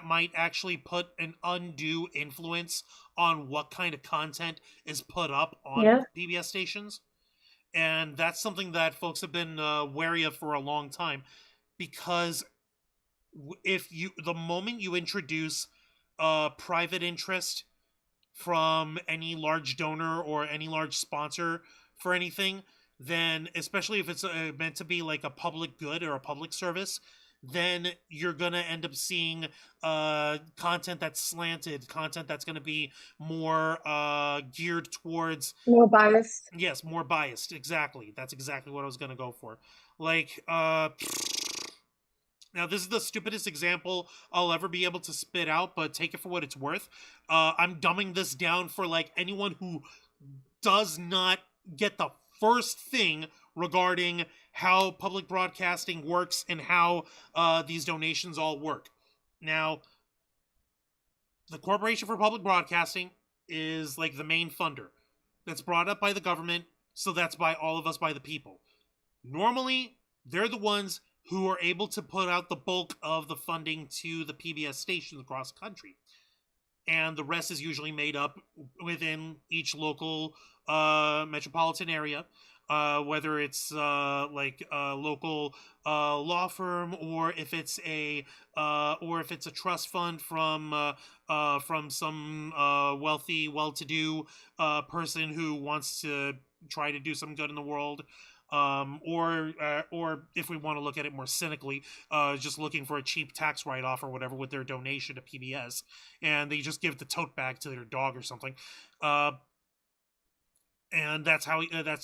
might actually put an undue influence on what kind of content is put up on PBS stations. And that's something that folks have been wary of for a long time, because the moment you introduce private interest from any large donor or any large sponsor for anything, then especially if it's meant to be like a public good or a public service, then you're going to end up seeing content that's slanted, content that's going to be more geared towards... More biased. Yes, more biased. Exactly. That's exactly what I was going to go for. Like, now this is the stupidest example I'll ever be able to spit out, but take it for what it's worth. I'm dumbing this down for like anyone who does not get the first thing regarding how public broadcasting works and how these donations all work. Now, the Corporation for Public Broadcasting is like the main funder. That's brought up by the government, so that's by all of us, by the people. Normally, they're the ones who are able to put out the bulk of the funding to the PBS stations across the country. And the rest is usually made up within each local metropolitan area, whether it's like a local law firm, or if it's a trust fund from some wealthy, well-to-do person who wants to try to do some good in the world. Or if we want to look at it more cynically, just looking for a cheap tax write-off or whatever with their donation to PBS, and they just give the tote bag to their dog or something. And that's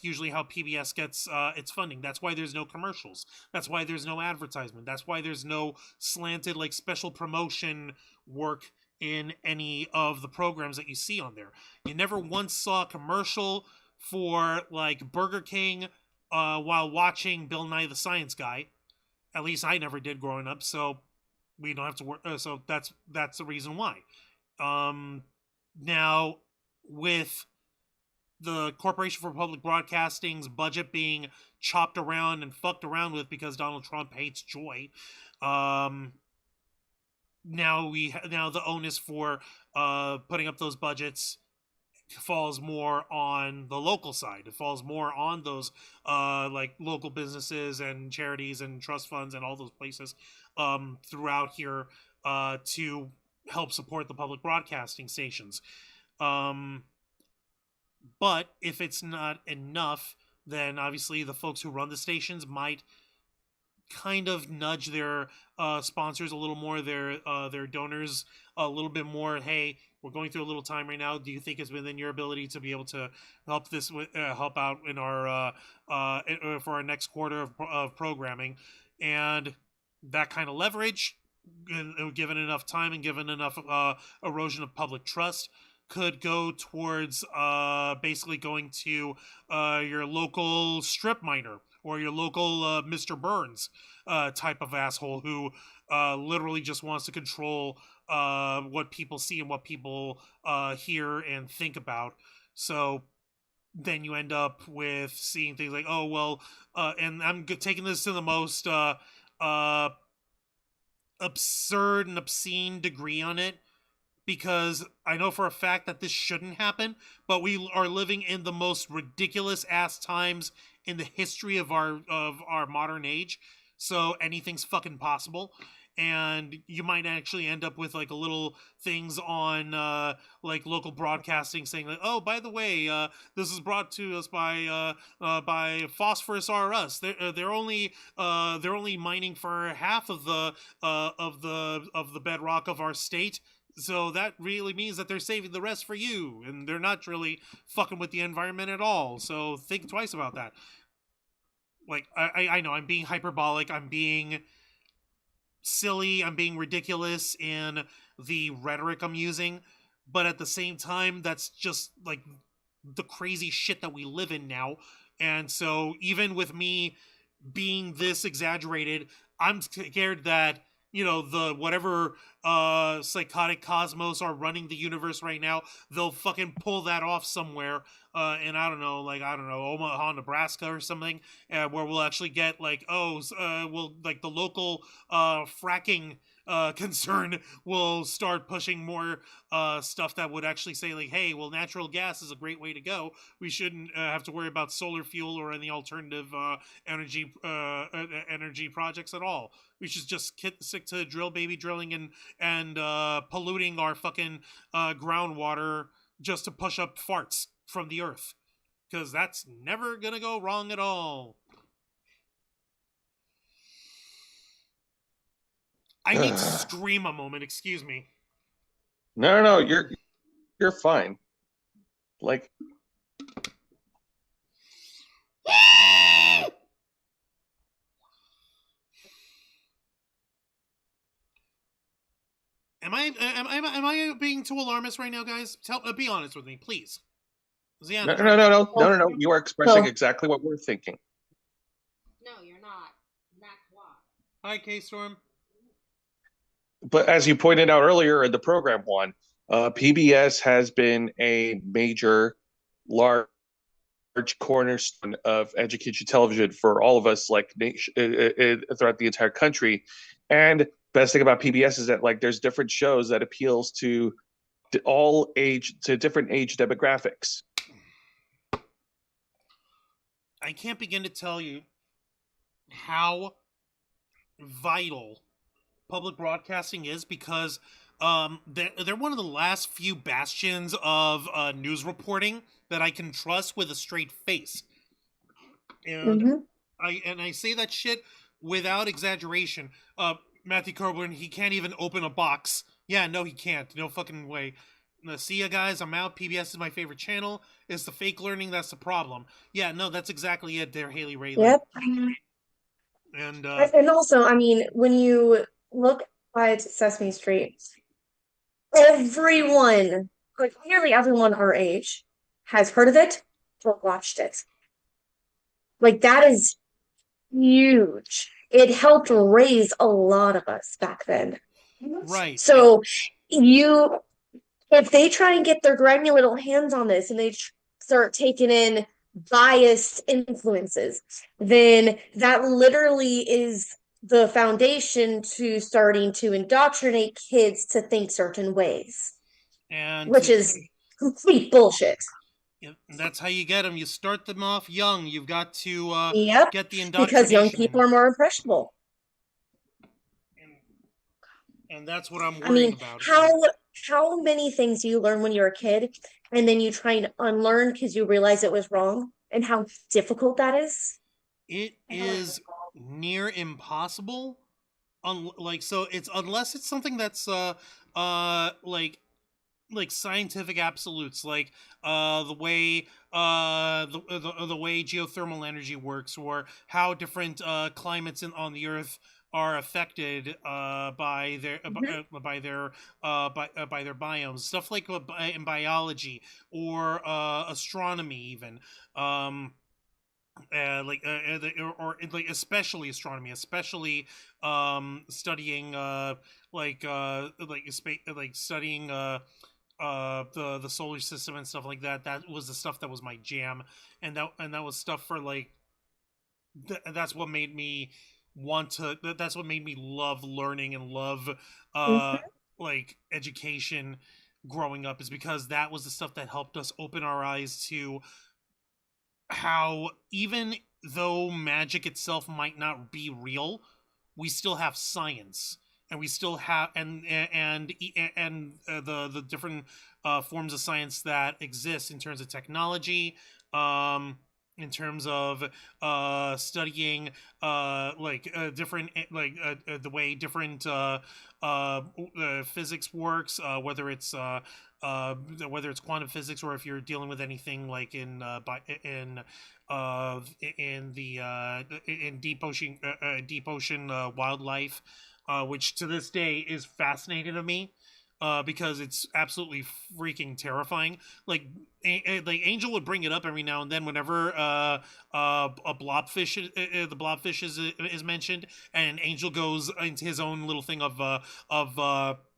usually how PBS gets its funding. That's why there's no commercials. That's why there's no advertisement. That's why there's no slanted like special promotion work in any of the programs that you see on there. You never once saw a commercial for like Burger King while watching Bill Nye the Science Guy. At least I never did growing up, so we don't have to work. So that's the reason why. Now with the Corporation for Public Broadcasting's budget being chopped around and fucked around with because Donald Trump hates joy. Now the onus for putting up those budgets falls more on the local side. It falls more on those like local businesses and charities and trust funds and all those places throughout here to help support the public broadcasting stations. But if it's not enough, then obviously the folks who run the stations might kind of nudge their sponsors a little more, their donors a little bit more. Hey, we're going through a little time right now. Do you think it's within your ability to be able to help help out in our for our next quarter of programming? And that kind of leverage, given enough time and given enough erosion of public trust, could go towards basically going to your local strip miner or your local Mr. Burns type of asshole who literally just wants to control what people see and what people hear and think about. So then you end up with seeing things like, oh, well, and I'm taking this to the most absurd and obscene degree on it, because I know for a fact that this shouldn't happen, but we are living in the most ridiculous ass times in the history of our modern age. So anything's fucking possible. And you might actually end up with like a little things on like local broadcasting saying like, oh, by the way, this is brought to us by Phosphorus R Us. They're only mining for half of the bedrock of our state. So that really means that they're saving the rest for you, and they're not really fucking with the environment at all. So think twice about that. Like, I know I'm being hyperbolic, I'm being silly, I'm being ridiculous in the rhetoric I'm using, but at the same time, that's just like the crazy shit that we live in now. And so even with me being this exaggerated, I'm scared that, you know, the whatever psychotic cosmos are running the universe right now, they'll fucking pull that off somewhere in Omaha, Nebraska or something, where we'll actually get like, the local fracking concern will start pushing more stuff that would actually say like, hey, well, natural gas is a great way to go. We shouldn't have to worry about solar fuel or any alternative energy projects at all. We should just stick to drill baby drilling and polluting our fucking groundwater just to push up farts from the earth, because that's never gonna go wrong at all. I need to scream a moment. Excuse me. No, you're fine. Like, Am I being too alarmist right now, guys? Be honest with me, please. No. You are expressing exactly what we're thinking. No, you're not. That's why. Hi, K-Storm. But as you pointed out earlier in the program one, PBS has been a major, large cornerstone of education television for all of us, like throughout the entire country. And best thing about PBS is that like there's different shows that appeals to different age demographics. I can't begin to tell you how vital public broadcasting is, because they're one of the last few bastions of news reporting that I can trust with a straight face. And I say that shit without exaggeration. Matthew Coburn, he can't even open a box. Yeah, no, he can't. No fucking way. See ya, guys. I'm out. PBS is my favorite channel. It's the fake learning that's the problem. Yeah, no, that's exactly it there, Haley Ray. Yep. And And also, I mean, when you look at Sesame Street, everyone, like nearly everyone our age, has heard of it or watched it. Like that is huge. It helped raise a lot of us back then. right. So you, if they try and get their grimy little hands on this and they start taking in biased influences, then that literally is the foundation to starting to indoctrinate kids to think certain ways, And which is complete bullshit. that's how you get them. You start them off young. You've got to Yep, get the because young indoctrination. people are more impressionable. And that's what I'm I worrying mean, about. how many things do you learn when you're a kid and then you try and unlearn because you realize it was wrong, and how difficult that is? It is near impossible. So it's unless it's something that's like scientific absolutes, like the way the way geothermal energy works, or how different climates on the Earth are affected by their by their biomes, stuff like in biology or astronomy, even. Like especially astronomy, especially studying studying the solar system and stuff like that. That was the stuff that was my jam, and that was stuff for like that's what made me that's what made me love learning and love like education growing up, is because that was the stuff that helped us open our eyes to how, even though magic itself might not be real, we still have science, and we still have the different forms of science that exist in terms of technology, in terms of studying different the way different physics works, whether it's quantum physics, or if you're dealing with anything like in deep ocean wildlife, which to this day is fascinating to me. Because it's absolutely freaking terrifying. Like Angel would bring it up every now and then whenever a blobfish, the blobfish is mentioned, and Angel goes into his own little thing of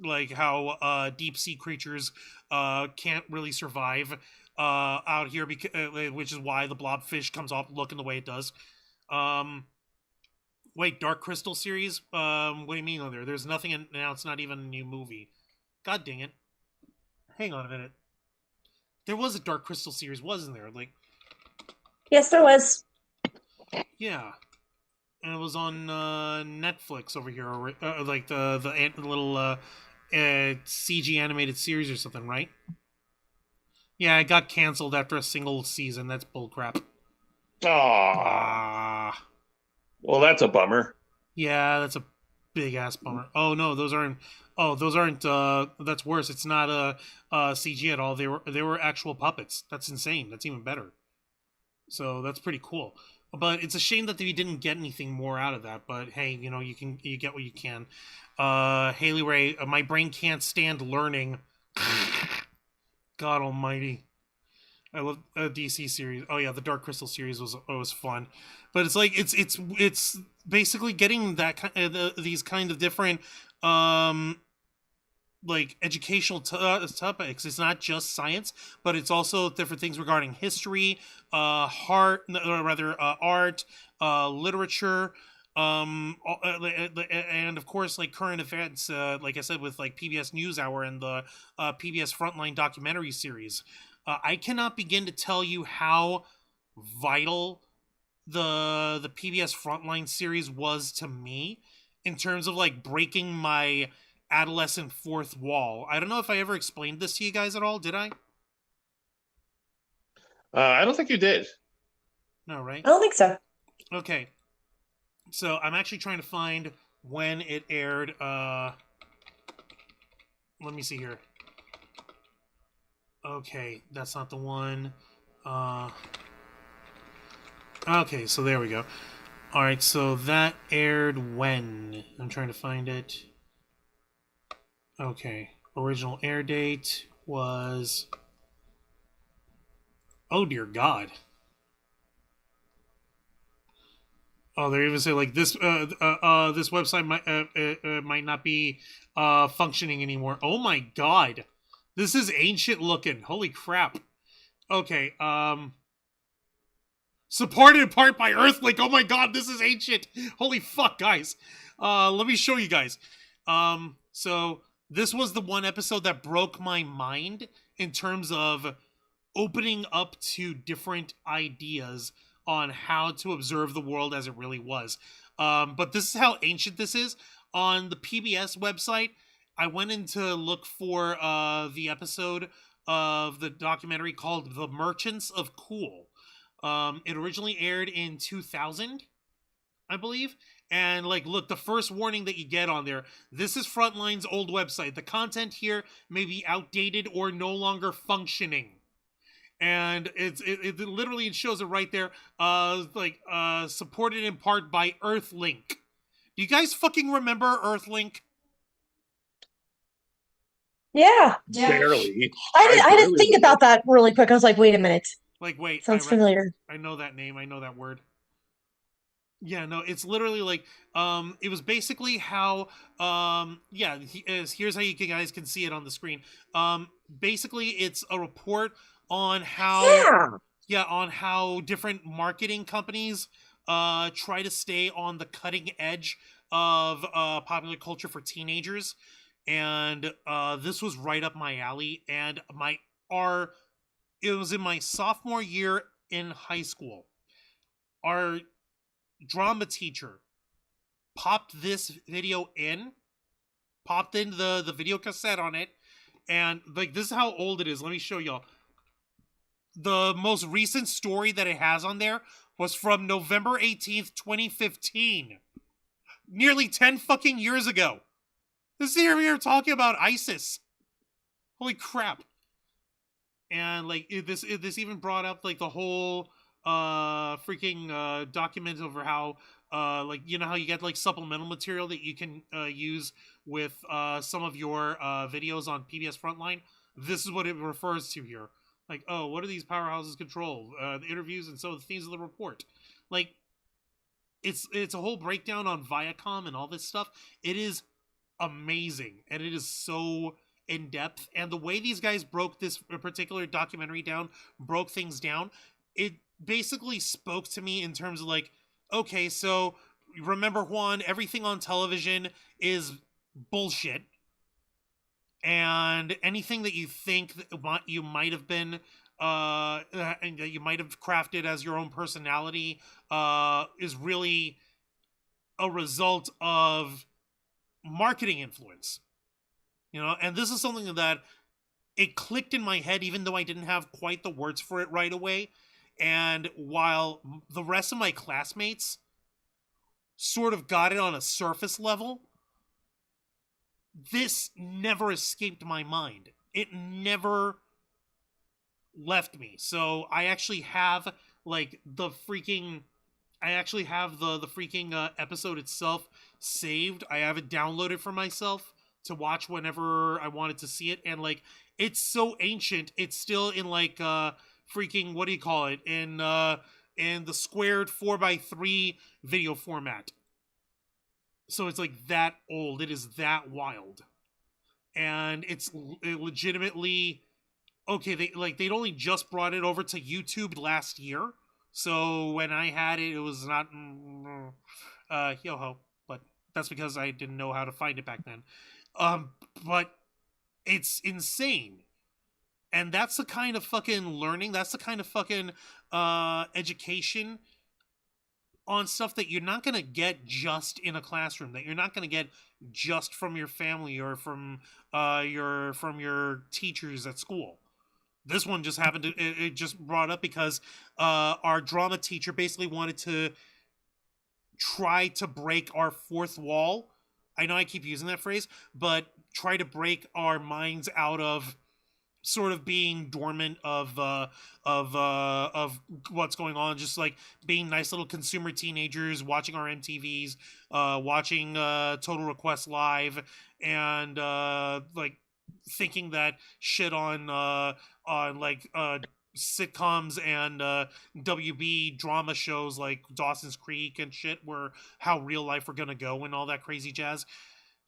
like how deep sea creatures can't really survive out here, because which is why the blobfish comes off looking the way it does. Wait, Dark Crystal series? What do you mean on there? There's nothing now. It's not even a new movie. God dang it. Hang on a minute. There was a Dark Crystal series, wasn't there? Like, Yes, there was. yeah. And it was on Netflix over here, like the little CG animated series or something, right? Yeah, it got canceled after a single season. That's bullcrap. Ah. Well, that's a bummer. Yeah, that's a big ass bummer. Oh no, those aren't. Oh, those aren't. That's worse. It's not CG at all. They were actual puppets. That's insane. That's even better. So that's pretty cool. But it's a shame that we didn't get anything more out of that. But hey, you get what you can. Haley Ray, my brain can't stand learning. God Almighty. I love a DC series. Oh yeah, the Dark Crystal series was fun, but it's like it's basically getting that these kind of different like educational topics. It's not just science, but it's also different things regarding history, art, literature, and of course like current events. Like I said, with like PBS NewsHour and the PBS Frontline documentary series. I cannot begin to tell you how vital the PBS Frontline series was to me in terms of like breaking my adolescent fourth wall. I don't know if I ever explained this to you guys at all. Did I? I don't think you did. No, right? I don't think so. Okay. So I'm actually trying to find when it aired. Let me see here. Okay, that's not the one. Okay, so there we go. Alright, so that aired when? I'm trying to find it. Okay, original air date was... Oh dear God. Oh, they even say like this. This website might not be functioning anymore. Oh my God, this is ancient looking. Holy crap. Okay. Supported in part by Earthlink. Oh my God, this is ancient. Holy fuck, guys. Let me show you guys. So this was the one episode that broke my mind in terms of opening up to different ideas on how to observe the world as it really was. But this is how ancient this is. On the PBS website, I went in to look for the episode of the documentary called The Merchants of Cool. It originally aired in 2000, I believe. And like, look, the first warning that you get on there, this is Frontline's old website. The content here may be outdated or no longer functioning. And it literally shows it right there, supported in part by Earthlink. Do you guys fucking remember Earthlink? Yeah. Barely. I had to barely think about that really quick. I was like, wait a minute. Like, wait, Sounds familiar. I know that name. I know that word. Yeah, no, it's literally like, it was basically how, here's how you guys can see it on the screen. Basically, it's a report on how, on how different marketing companies try to stay on the cutting edge of popular culture for teenagers. And this was right up my alley. And it was in my sophomore year in high school. Our drama teacher popped in the video cassette on it, and like, this is how old it is. Let me show y'all. The most recent story that it has on there was from November 18th, 2015. Nearly 10 fucking years ago. This is here we are talking about ISIS. Holy crap. And like, this even brought up like the whole freaking document over how like, you know how you get like supplemental material that you can use with some of your videos on PBS Frontline. This is what it refers to here. Like, oh, what do these powerhouses control? The interviews and so the themes of the report. Like, it's a whole breakdown on Viacom and all this stuff. It is amazing, and it is so in depth. And the way these guys broke this particular documentary down, broke things down, it basically spoke to me in terms of like, okay, so remember, Juan, everything on television is bullshit. And anything that you think that you might have been, and that you might have crafted as your own personality, is really a result of marketing influence. You know, and this is something that it clicked in my head, even though I didn't have quite the words for it right away. And while the rest of my classmates sort of got it on a surface level, this never escaped my mind. It never left me. So I actually have like the freaking episode itself saved. I have it downloaded for myself to watch whenever I wanted to see it. And like, it's so ancient, it's still in like freaking, what do you call it, in the squared 4x3 video format. So it's like that old. It is that wild. And it legitimately, okay, they'd only just brought it over to YouTube last year. So when I had it, it was not yo-ho, but that's because I didn't know how to find it back then. But it's insane. And that's the kind of fucking learning, that's the kind of fucking education on stuff that you're not going to get just in a classroom, that you're not going to get just from your family or from your teachers at school. This one just happened to, it just brought up because our drama teacher basically wanted to try to break our fourth wall. I know I keep using that phrase, but try to break our minds out of sort of being dormant of what's going on, just like being nice little consumer teenagers, watching our MTVs, watching Total Request Live, and like thinking that shit on like sitcoms and WB drama shows like Dawson's Creek and shit were how real life we're gonna go and all that crazy jazz,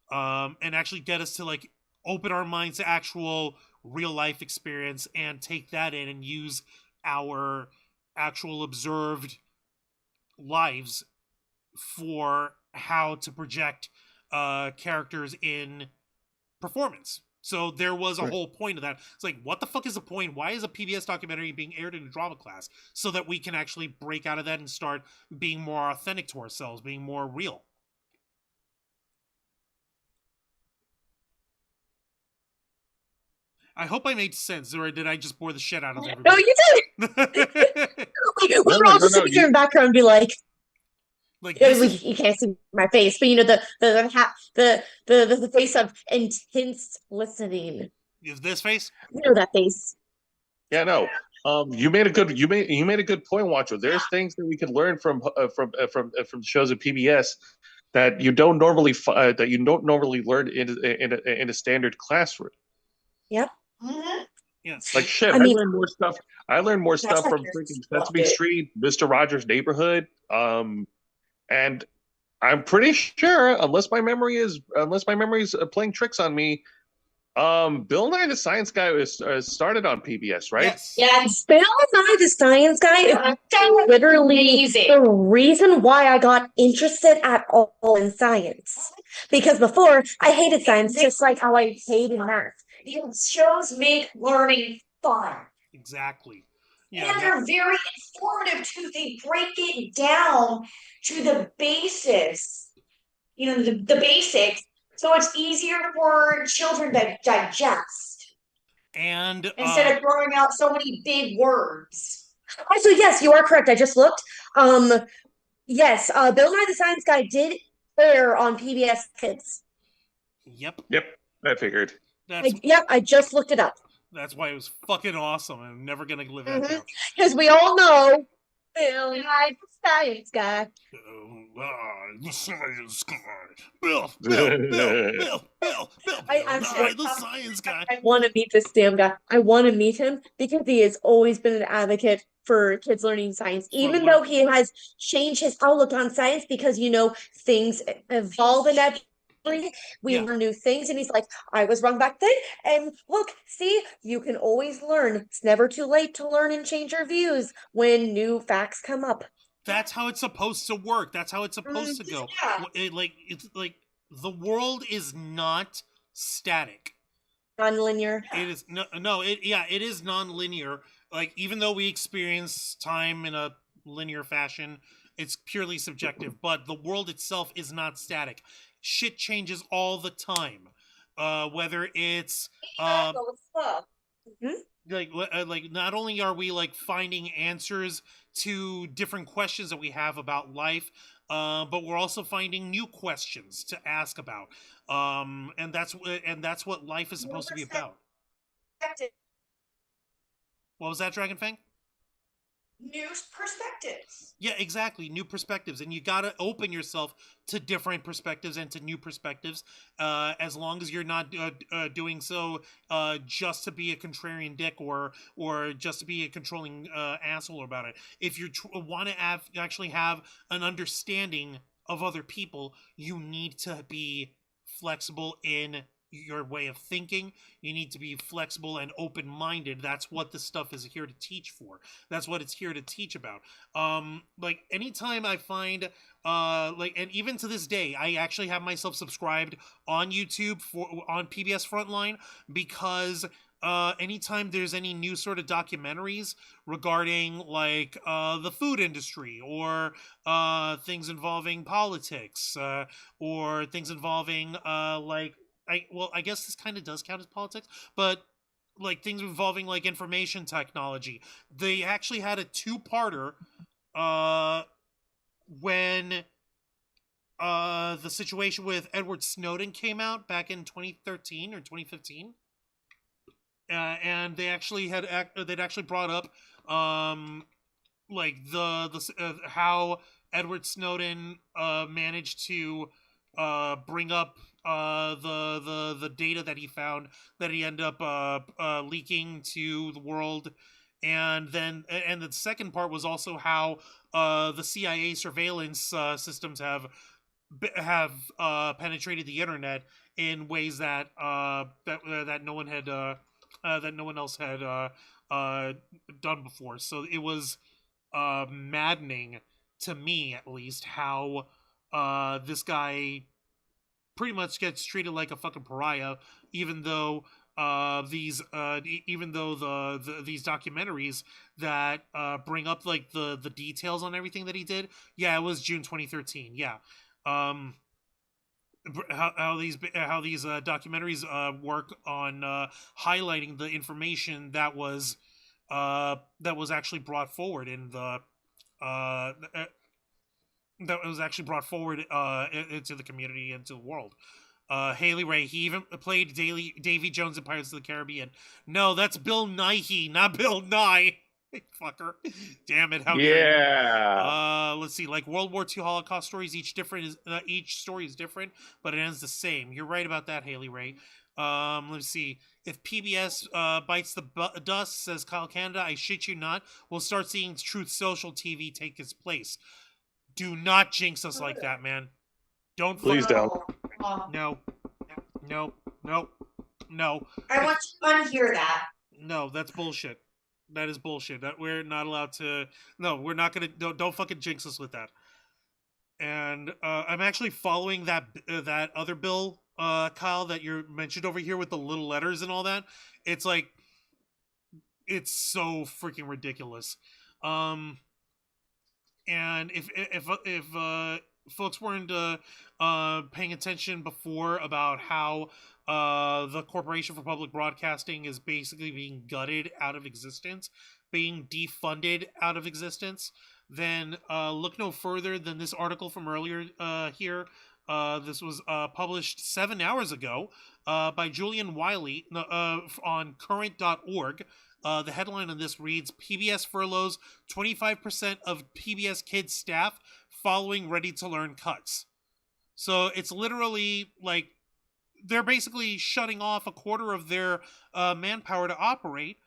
and actually get us to like open our minds to actual real life experience and take that in and use our actual observed lives for how to project characters in performance. So there was a whole point of that. It's like, what the fuck is the point? Why is a PBS documentary being aired in a drama class? So that we can actually break out of that and start being more authentic to ourselves, being more real. I hope I made sense, or did I just bore the shit out of everybody? No, you did. We were all just sitting here in the background and be like, you can't see my face, but you know the face of intense listening. Is this face? You know that face. Yeah, no. You made a good point, Wancho. There's things that we can learn from shows at PBS that you don't normally learn in a standard classroom. Yep. Yes. Like shit, I learned more stuff. I learned more stuff from freaking Sesame Street, Mr. Rogers' Neighborhood, and I'm pretty sure, unless my memory is playing tricks on me, Bill Nye the Science Guy was started on PBS, right? Yes. Bill Nye the Science Guy is literally the reason why I got interested at all in science. Because before, I hated science, just like how I hated math. These shows make learning fun. Exactly. Yeah, and they're very informative too. They break it down to the basics. You know, the basics. So it's easier for children to digest. And instead of throwing out so many big words. So yes, you are correct. I just looked. Yes, Bill Nye the Science Guy did air on PBS Kids. Yep. I figured. I just looked it up. That's why it was fucking awesome. I'm never gonna live that down. Because we all know Bill Nye the Science Guy. The Science Guy. Bill the Science Guy. I want to meet this damn guy. I want to meet him because he has always been an advocate for kids learning science, even though he has changed his outlook on science because, you know, things evolve in that. We learn new things, and he's like, I was wrong back then, and look, see, you can always learn. It's never too late to learn and change your views when new facts come up. That's how it's supposed to work. That's how it's supposed to go. It's like the world is not static. Non-linear. It is it is non-linear. Like, even though we experience time in a linear fashion, it's purely subjective, but the world itself is not static. Shit changes all the time. Whether it's like not only are we like finding answers to different questions that we have about life, but we're also finding new questions to ask about. And that's what life is supposed to be about. What was that, Dragon Fang? New perspectives. Yeah, exactly. New perspectives. And you got to open yourself to different perspectives and to new perspectives, as long as you're not doing so just to be a contrarian dick or just to be a controlling asshole about it. If you want to actually have an understanding of other people, you need to be flexible in your way of thinking. You need to be flexible and open-minded. That's what this stuff is here to teach for. That's what it's here to teach about. Like, anytime I find and even to this day, I actually have myself subscribed on YouTube on PBS Frontline, because anytime there's any new sort of documentaries regarding like the food industry or things involving politics or things involving I guess this kind of does count as politics, but like things involving like information technology. They actually had a two-parter when the situation with Edward Snowden came out back in 2013 or 2015. and they'd actually brought up like how Edward Snowden managed to bring up the data that he found that he ended up leaking to the world. And the second part was also how the CIA surveillance systems have penetrated the internet in ways that that no one else had done before. So it was maddening to me, at least, how this guy pretty much gets treated like a fucking pariah, even though these documentaries that bring up like the details on everything that he did. Yeah, it was June 2013. Yeah. How these documentaries work on highlighting the information that was actually brought forward in the that was actually brought forward into the community, into the world. Haley Ray, he even played Davy Jones in Pirates of the Caribbean. No, that's Bill Nighy, not Bill Nye. Fucker. Damn it, how dare you. Let's see, like World War II Holocaust stories, each story is different, but it ends the same. You're right about that, Haley Ray. Let's see. If PBS bites the dust, says Kyle Canada, I shit you not, we'll start seeing Truth Social TV take its place. Do not jinx us like that, man. Please don't. No. I want you to unhear that. No, that's bullshit. That is bullshit. That we're not allowed to. No, we're not gonna. Don't fucking jinx us with that. And I'm actually following that other bill, Kyle, that you mentioned over here with the little letters and all that. It's like, it's so freaking ridiculous. And if folks weren't paying attention before about how the Corporation for Public Broadcasting is basically being gutted out of existence, being defunded out of existence, then look no further than this article from earlier here. This was published 7 hours ago by Julian Wiley on current.org. The headline on this reads, PBS furloughs 25% of PBS Kids staff following ready-to-learn cuts. So it's literally like they're basically shutting off a quarter of their manpower to operate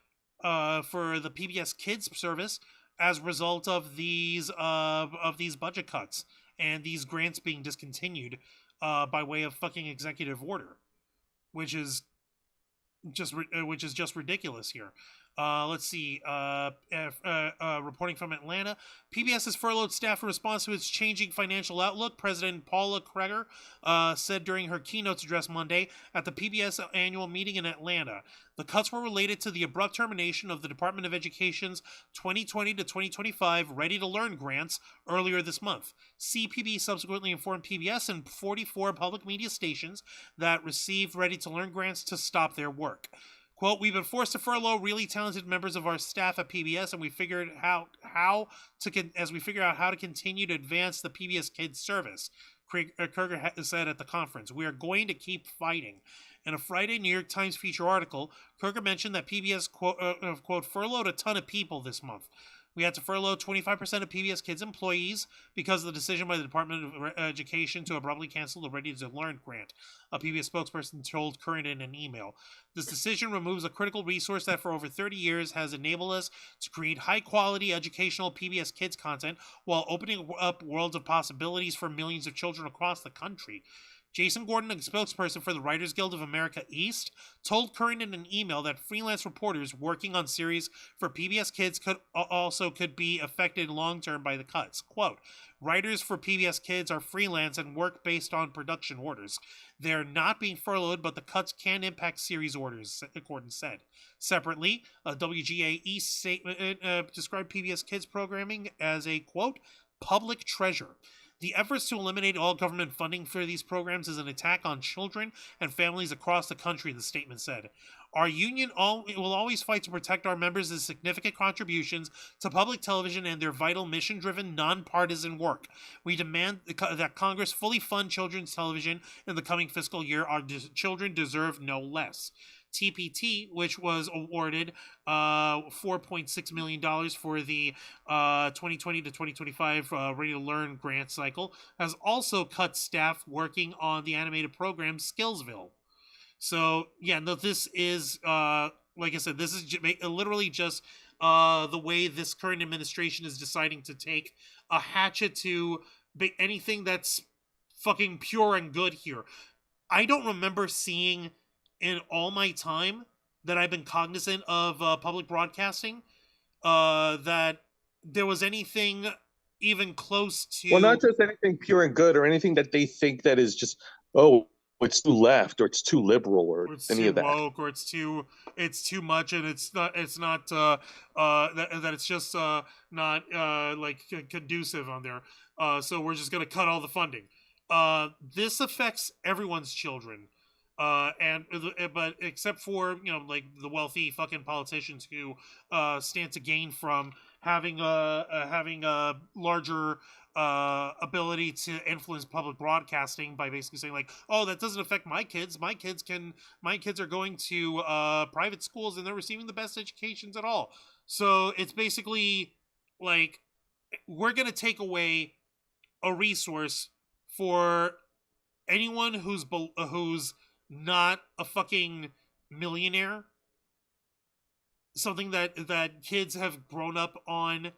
for the PBS Kids service as a result of these budget cuts and these grants being discontinued by way of fucking executive order, which is just ridiculous here. Let's see. Reporting from Atlanta, PBS has furloughed staff in response to its changing financial outlook. President Paula Kreger said during her keynote address Monday at the PBS annual meeting in Atlanta. The cuts were related to the abrupt termination of the Department of Education's 2020 to 2025 Ready to Learn grants earlier this month. CPB subsequently informed PBS and 44 public media stations that received Ready to Learn grants to stop their work. Quote, we've been forced to furlough really talented members of our staff at PBS, and we figured out how to continue to advance the PBS Kids service, Kerger said at the conference. We are going to keep fighting. In a Friday New York Times feature article, Kerger mentioned that PBS, quote, furloughed a ton of people this month. We had to furlough 25% of PBS Kids employees because of the decision by the Department of Education to abruptly cancel the Ready to Learn grant, a PBS spokesperson told Curran in an email. This decision removes a critical resource that for over 30 years has enabled us to create high-quality educational PBS Kids content while opening up worlds of possibilities for millions of children across the country. Jason Gordon, a spokesperson for the Writers Guild of America East, told Curran in an email that freelance reporters working on series for PBS Kids could be affected long-term by the cuts. Quote, writers for PBS Kids are freelance and work based on production orders. They're not being furloughed, but the cuts can impact series orders, Gordon said. Separately, a WGA East statement described PBS Kids programming as a, quote, public treasure. The efforts to eliminate all government funding for these programs is an attack on children and families across the country, the statement said. Our union will always fight to protect our members' significant contributions to public television and their vital mission-driven, nonpartisan work. We demand that Congress fully fund children's television in the coming fiscal year. Our children deserve no less. TPT, which was awarded $4.6 million for the 2020 to 2025 Ready to Learn grant cycle, has also cut staff working on the animated program Skillsville. So, yeah, no, this is, like I said, this is literally just the way this current administration is deciding to take a hatchet to anything that's fucking pure and good here. I don't remember seeing in all my time that I've been cognizant of public broadcasting that there was anything even close to... Well, not just anything pure and good or anything that they think that is just, oh, it's too left or it's too liberal or it's any too of that. woke, or it's too much, and it's not that it's just not like conducive on there. So we're just gonna cut all the funding. This affects everyone's children. But except for, you know, like the wealthy fucking politicians who stand to gain from having a larger ability to influence public broadcasting by basically saying like, oh, that doesn't affect my kids. My kids are going to private schools and they're receiving the best educations at all. So it's basically like, we're gonna take away a resource for anyone who's not a fucking millionaire, something that kids have grown up on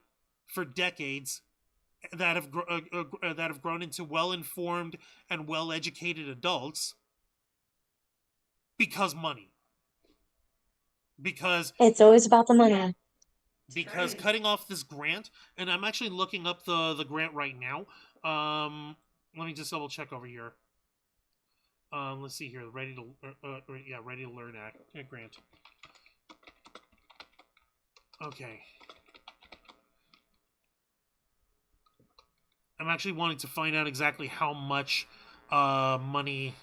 for decades, that have grown into well-informed and well-educated adults because money. Because It's always about the money. Because cutting off this grant, and I'm actually looking up the grant right now. Let me just double check over here. Let's see here. Ready to Learn Act grant. Okay. I'm actually wanting to find out exactly how much money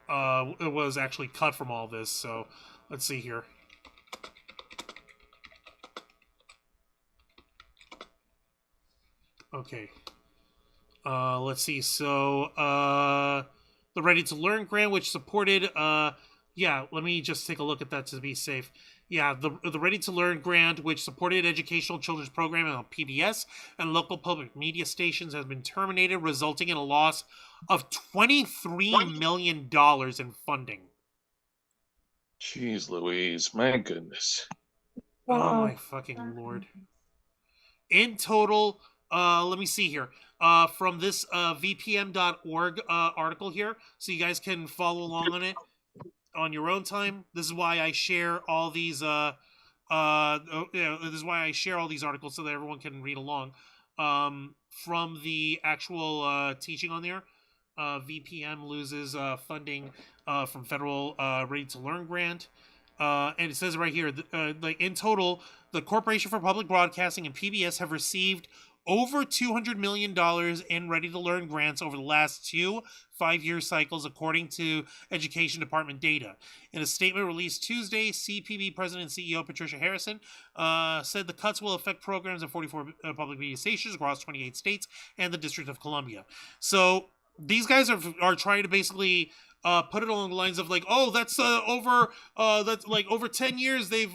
it was actually cut from all this. So let's see here. Okay. Let's see. So the Ready to Learn grant, which supported let me just take a look at that to be safe. Yeah, the Ready to Learn grant, which supported educational children's programming on PBS and local public media stations, has been terminated, resulting in a loss of $23 million in funding. Jeez Louise, my goodness. Wow. Oh my fucking Lord. In total, let me see here. From this vpm.org article here, so you guys can follow along on it on your own time. This is why I share all these this is why I share all these articles so that everyone can read along. From the actual teaching on there, VPM loses funding from federal Ready to Learn grant. And it says right here, like in total, the Corporation for Public Broadcasting and PBS have received over $200 million in Ready to Learn grants over the last 2 5-year cycles, according to Education Department data. In a statement released Tuesday, CPB President and CEO Patricia Harrison said the cuts will affect programs in 44 public media stations across 28 states and the District of Columbia. So these guys are trying to basically put it along the lines of like, oh, that's over 10 years they've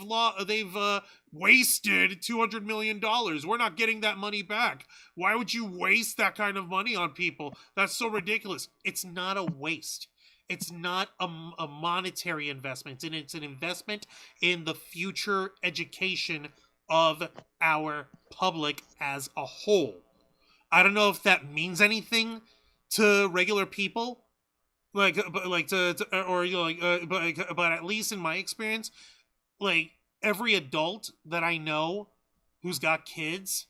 wasted $200 million. We're not getting that money back. Why would you waste that kind of money on people? That's so ridiculous. It's not a waste. It's not a monetary investment, and it's an investment in the future education of our public as a whole. I don't know if that means anything to regular people, but at least in my experience, like every adult that I know who's got kids,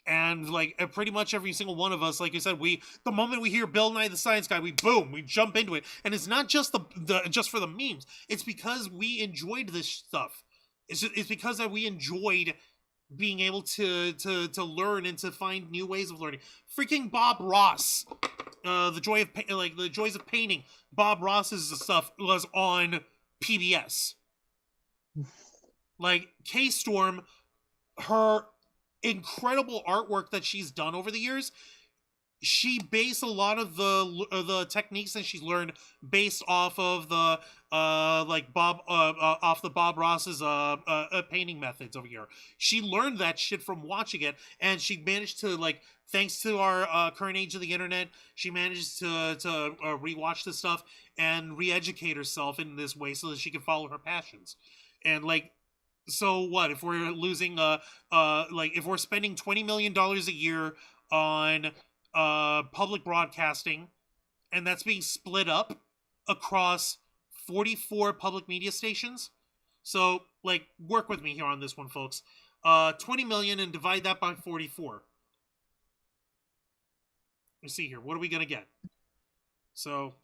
and like pretty much every single one of us, like you said, the moment we hear Bill Nye the Science Guy, we jump into it, and it's not just just for the memes. It's because we enjoyed this stuff. It's because that we enjoyed being able to learn and to find new ways of learning. Freaking Bob Ross, the joys of painting. Bob Ross's stuff was on PBS. Like K Storm, her incredible artwork that she's done over the years she based a lot of the techniques that she's learned based off of the like off the Bob Ross's painting methods over here. She learned that shit from watching it, and she managed to, like, thanks to our current age of the internet, she managed to rewatch this stuff and re-educate herself in this way so that she can follow her passions. And, like, so what if we're losing like, if we're spending $20 million a year on public broadcasting, and that's being split up across 44 public media stations. So, like, work with me here on this one, folks. 20 million and divide that by 44. Let's see here. What are we going to get? So,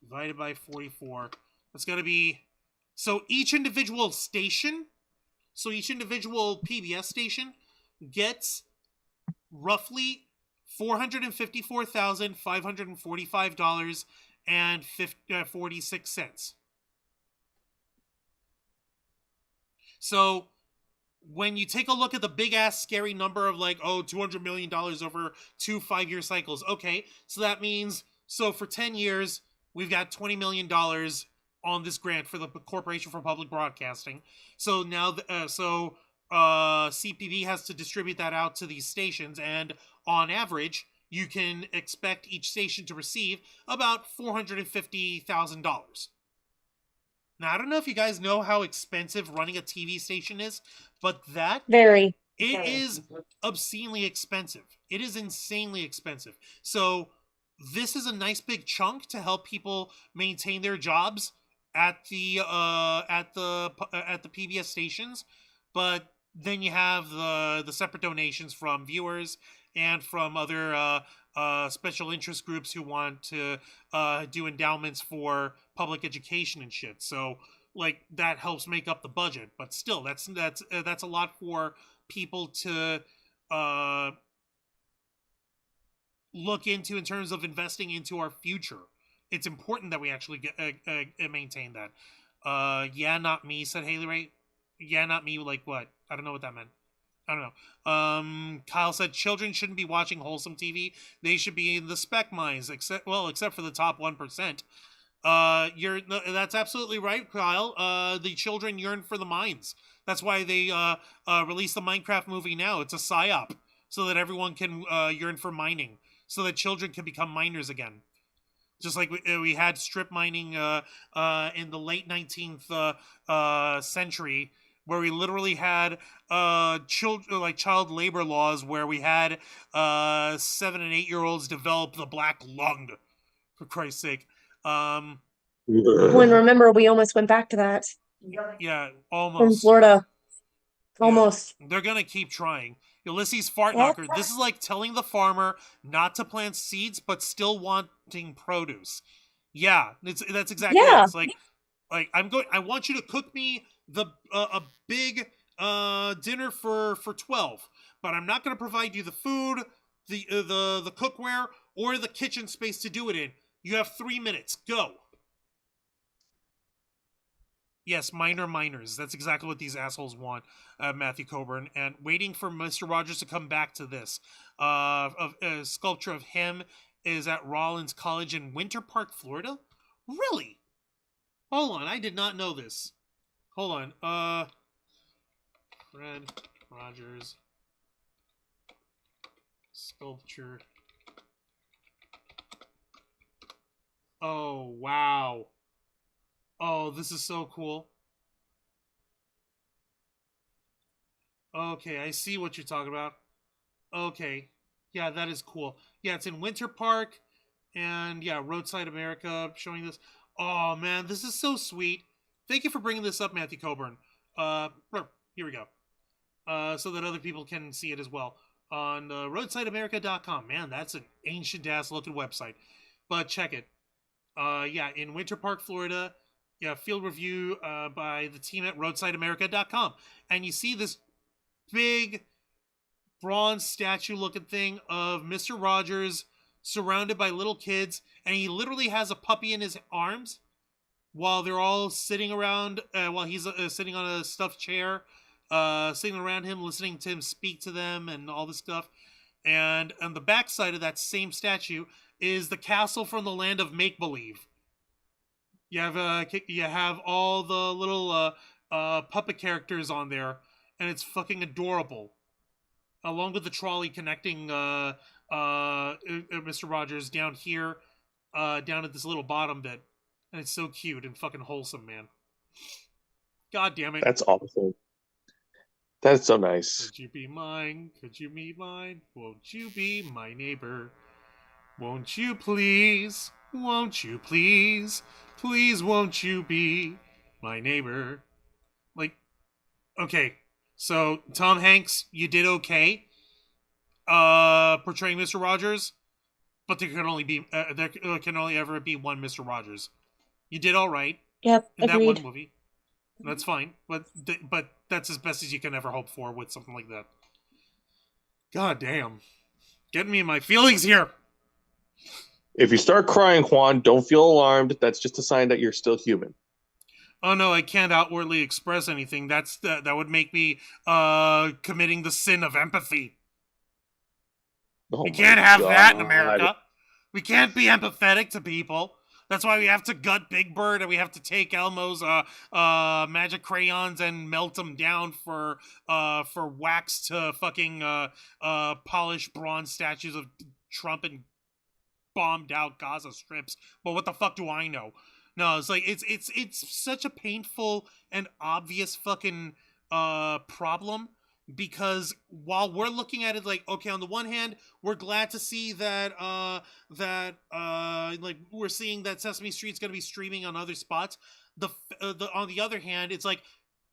divided by 44. That's going to be... So, each individual station, so each individual PBS station gets roughly $454,545.46. So when you take a look at the big ass scary number of, like, $200 million over 2 5-year cycles, okay, so that means, so for 10 years we've got $20 million on this grant for the Corporation for Public Broadcasting. So now CPB has to distribute that out to these stations, and on average, you can expect each station to receive about $450,000. Now, I don't know if you guys know how expensive running a TV station is, but Very. It is obscenely expensive. It is insanely expensive. So this is a nice big chunk to help people maintain their jobs at the PBS stations, but then you have the separate donations from viewers and from other special interest groups who want to do endowments for public education and shit. So, like, that helps make up the budget. But still, that's a lot for people to look into in terms of investing into our future. It's important that we actually maintain that. Yeah, not me, said Haley Ray. Yeah, not me, like what? I don't know what that meant. I don't know. Kyle said children shouldn't be watching wholesome TV. They should be in the spec mines, except for the top 1%. That's absolutely right, Kyle. The children yearn for the mines. That's why they released the Minecraft movie now. It's a psyop, so that everyone can yearn for mining, so that children can become miners again. Just like we had strip mining in the late 19th century, where we literally had child labor laws, where we had 7 and 8 year olds develop the black lung, for Christ's sake. When, remember, we almost went back to that. Yeah, almost. From Florida. Almost. Yeah, they're gonna keep trying. Ulysses Fartknocker. This is like telling the farmer not to plant seeds, but still wanting produce. Yeah, that's exactly it. It's like I want you to cook me a big dinner for 12, but I'm not going to provide you the food, the cookware, or the kitchen space to do it in. You have 3 minutes. Go. Yes, miners. That's exactly what these assholes want, Matthew Coburn. And waiting for Mr. Rogers to come back to this. A sculpture of him is at Rollins College in Winter Park, Florida? Really? Hold on, I did not know this. Hold on. Fred Rogers sculpture. Oh, wow. Oh, this is so cool. Okay, I see what you're talking about. Okay. Yeah, that is cool. Yeah, it's in Winter Park. And yeah, Roadside America showing this. Oh, man, this is so sweet. Thank you for bringing this up, Matthew Coburn. Here we go. So that other people can see it as well. On roadsideamerica.com. Man, that's an ancient-ass looking website. But check it. Yeah, in Winter Park, Florida. Yeah, field review by the team at roadsideamerica.com. And you see this big bronze statue looking thing of Mr. Rogers surrounded by little kids, and he literally has a puppy in his arms while they're all sitting around, while he's sitting on a stuffed chair, sitting around him, listening to him speak to them and all this stuff. And on the backside of that same statue is the castle from the land of make believe. You have all the little puppet characters on there, and it's fucking adorable. Along with the trolley connecting Mr. Rogers down here, down at this little bottom bit, and it's so cute and fucking wholesome, man. God damn it! That's awesome. That's so nice. Could you be mine? Could you be mine? Won't you be my neighbor? Won't you please? Won't you please? Please won't you be my neighbor? Like, okay, so Tom Hanks, you did okay, portraying Mr. Rogers, but there can only ever be one Mr. Rogers. You did all right. Yep, in agreed. that one movie. That's fine, but that's as best as you can ever hope for with something like that. God damn, getting me in my feelings here. If you start crying, Juan, don't feel alarmed. That's just a sign that you're still human. Oh no, I can't outwardly express anything. That would make me committing the sin of empathy. Oh We can't have that in God. America. We can't be empathetic to people. That's why we have to gut Big Bird and we have to take Elmo's magic crayons and melt them down for wax to fucking polish bronze statues of Trump and bombed out Gaza strips. But what the fuck do I know? No, it's like it's such a painful and obvious fucking problem, because while we're looking at it like, okay, on the one hand, we're glad to see that like we're seeing that Sesame Street's going to be streaming on other spots. The on the other hand, it's like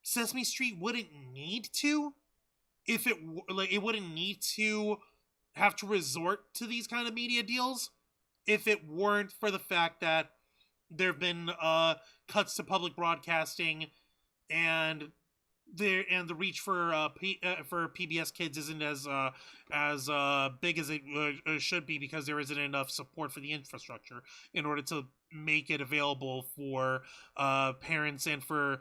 Sesame Street wouldn't need to, if it wouldn't need to have to resort to these kind of media deals if it weren't for the fact that there have been cuts to public broadcasting, and the reach for PBS Kids isn't as big as it should be, because there isn't enough support for the infrastructure in order to make it available for parents and for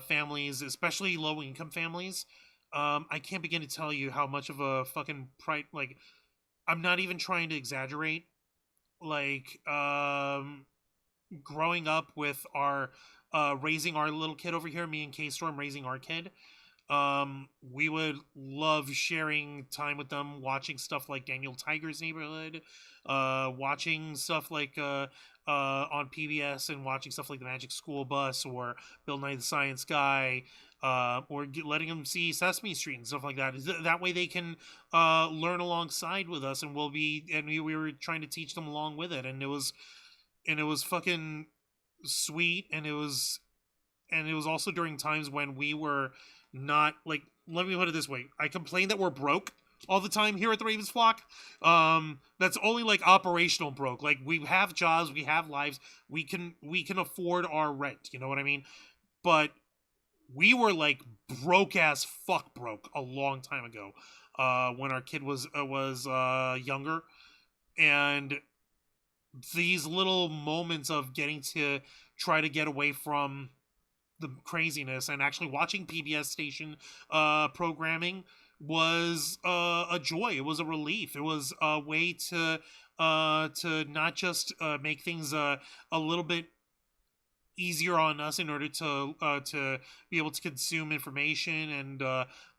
families, especially low income families. I can't begin to tell you how much of a fucking like, I'm not even trying to exaggerate. Like, growing up with our raising our little kid over here, me and K-Storm raising our kid, we would love sharing time with them, watching stuff like Daniel Tiger's Neighborhood, watching stuff like on PBS, and watching stuff like The Magic School Bus or Bill Nye the Science Guy, or letting them see Sesame Street and stuff like that. That way they can learn alongside with us, and we were trying to teach them along with it, and it was fucking sweet, and it was also during times when we were not, like, let me put it this way, I complain that we're broke all the time here at the Ravens Flock. That's only like operational broke. Like, we have jobs, we have lives, we can afford our rent, you know what I mean? But we were like broke as fuck broke a long time ago, when our kid was younger, and these little moments of getting to try to get away from the craziness and actually watching PBS station programming was a joy. It was a relief. It was a way to not just make things a little bit easier on us in order to be able to consume information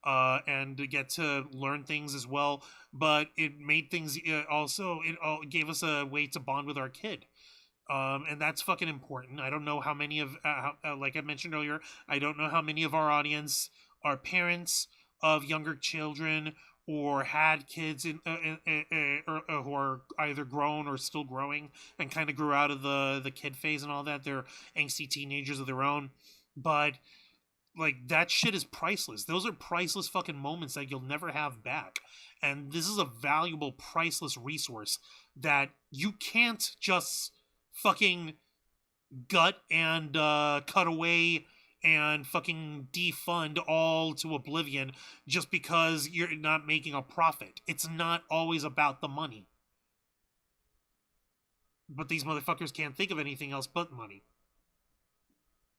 and to get to learn things as well, but it made things also, it gave us a way to bond with our kid, and that's fucking important. I don't know how many of like I mentioned earlier, I don't know how many of our audience are parents of younger children or had kids or who are either grown or still growing and kind of grew out of the kid phase and all that. They're angsty teenagers of their own. But, like, that shit is priceless. Those are priceless fucking moments that you'll never have back. And this is a valuable, priceless resource that you can't just fucking gut and cut away and fucking defund all to oblivion just because you're not making a profit. It's not always about the money. But these motherfuckers can't think of anything else but money.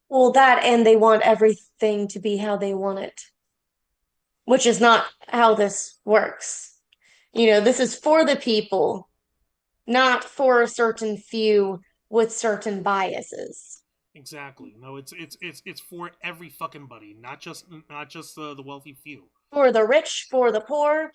Well, that, and they want everything to be how they want it, which is not how this works. This is for the people, not for a certain few with certain biases. Exactly. No, it's for every fucking buddy, not just the wealthy few. For the rich, for the poor,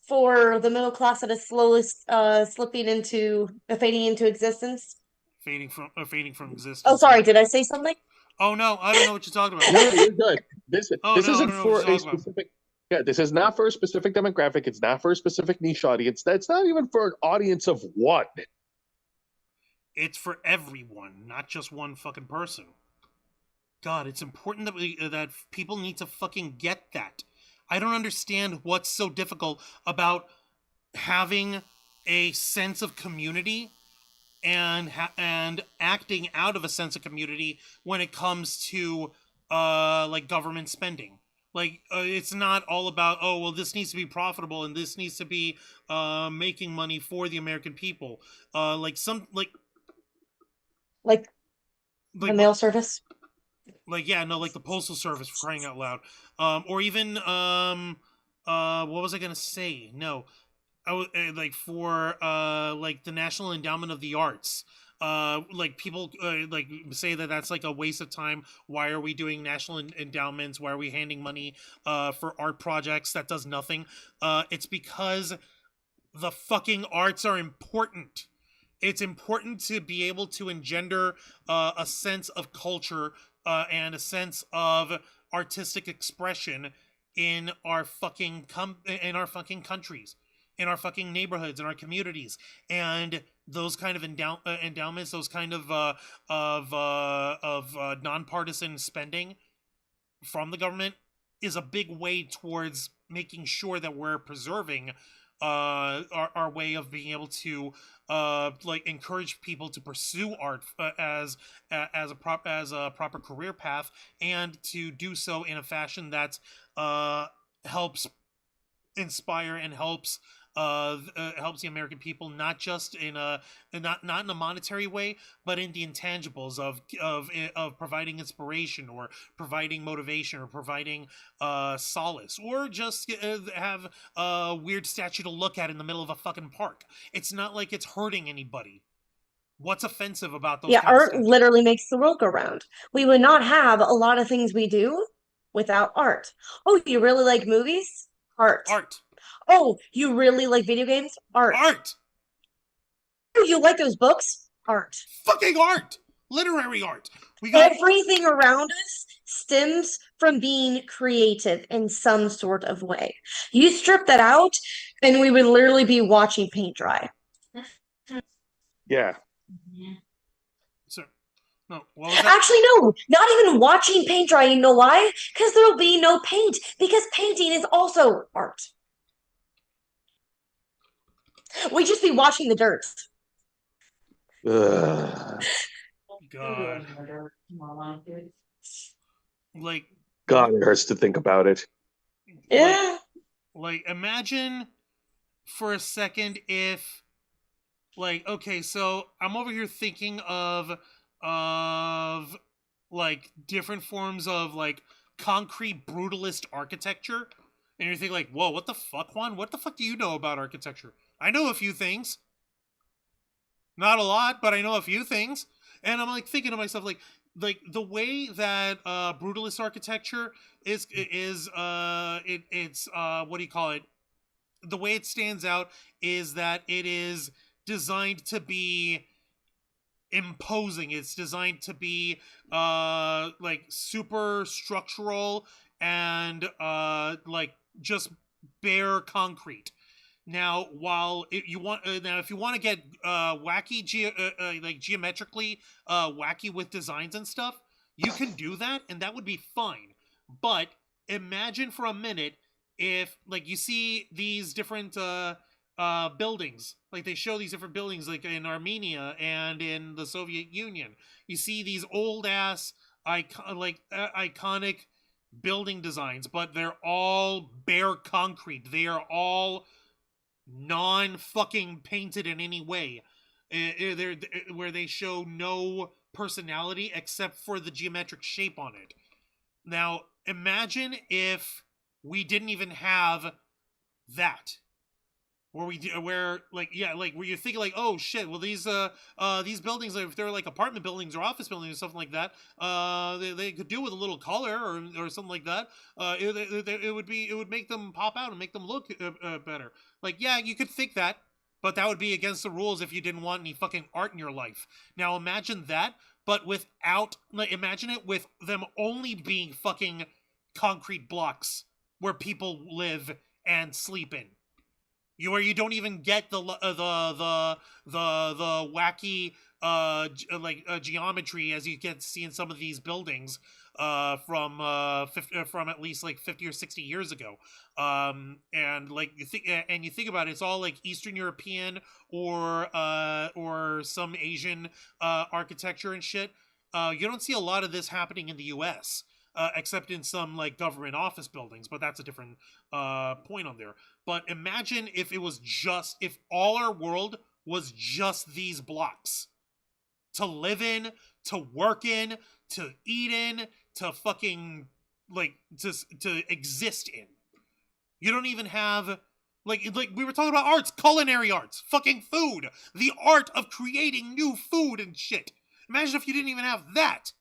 for the middle class that is slowly fading into existence. Fading from Oh, existence. sorry, did I say something? Oh no, I don't know what you're talking about. No, you're good. This Oh, this no, I isn't don't know what for you're a talking about. specific. Yeah, this is not for a specific demographic. It's not for a specific niche audience. That's not even for an audience of one. It's for everyone, not just one fucking person. God, it's important that people need to fucking get that. I don't understand what's so difficult about having a sense of community and acting out of a sense of community when it comes to like government spending. Like it's not all about, oh well, this needs to be profitable and this needs to be making money for the American people. Like Like the mail service. like yeah, no, like the postal service, for crying out loud. Or even what was I gonna say? No, like for like the National Endowment of the Arts. Like people like say that that's like a waste of time. Why are we doing national endowments? Why are we handing money for art projects that does nothing? It's because the fucking arts are important. It's important to be able to engender a sense of culture and a sense of artistic expression in our fucking in our fucking countries, in our fucking neighborhoods, in our communities, and those kind of endowments, those kind of nonpartisan spending from the government is a big way towards making sure that we're preserving our way of being able to like encourage people to pursue art as a proper career path, and to do so in a fashion that helps inspire and helps helps the American people, not just in a not in a monetary way, but in the intangibles of providing inspiration or providing motivation or providing solace, or just have a weird statue to look at in the middle of a fucking park. It's not like it's hurting anybody. What's offensive about those Yeah, kind of art statues? literally makes the world go round. We would not have a lot of things we do without art. Oh, you really like movies? Art. Art. Oh, you really like video games? Art. Art. Oh, you like those books? Art. Fucking art. Literary art. We got Everything around us stems from being creative in some sort of way. You strip that out, and we would literally be watching paint dry. Yeah. so no. What was that? Actually, no, not even watching paint dry. You know why? Because there'll be no paint. Because painting is also art. We'd just be watching the dirt. Ugh. God. Like God, it hurts to think about it. Yeah. like imagine for a second if like, okay, so I'm over here thinking of like different forms of like concrete brutalist architecture, and you're thinking like, whoa, what the fuck, Juan? What the fuck do you know about architecture? I know a few things. Not a lot, but I know a few things. And I'm like thinking to myself like the way that brutalist architecture is it's what do you call it? The way it stands out is that it is designed to be imposing. It's designed to be like super structural and like just bare concrete. Now, while you want now, if you want to get wacky, like geometrically wacky with designs and stuff, you can do that, and that would be fine. But imagine for a minute if, like, you see these different buildings, like they show these different buildings, like in Armenia and in the Soviet Union. You see these old ass iconic building designs, but they're all bare concrete. They are all non-fucking painted in any way. They're where they show no personality except for the geometric shape on it. Now, imagine if we didn't even have that. where like yeah, like where you think like, oh shit, well these buildings, if they're like apartment buildings or office buildings or something like that, they could do with a little color or something like that. It would make them pop out and make them look better. Like yeah, you could think that, but that would be against the rules if you didn't want any fucking art in your life. Now imagine that, but without, like, imagine it with them only being fucking concrete blocks where people live and sleep in. Where you don't even get the wacky geometry as you get to see in some of these buildings from at least like 50 or 60 years ago. And like you think about it, it's all like Eastern European or some Asian architecture and shit. You don't see a lot of this happening in the US. Except in some like government office buildings, but that's a different point on there. But imagine if if all our world was just these blocks to live in, to work in, to eat in, to fucking like to exist in. You don't even have like we were talking about arts, culinary arts, fucking food, the art of creating new food and shit. Imagine if you didn't even have that.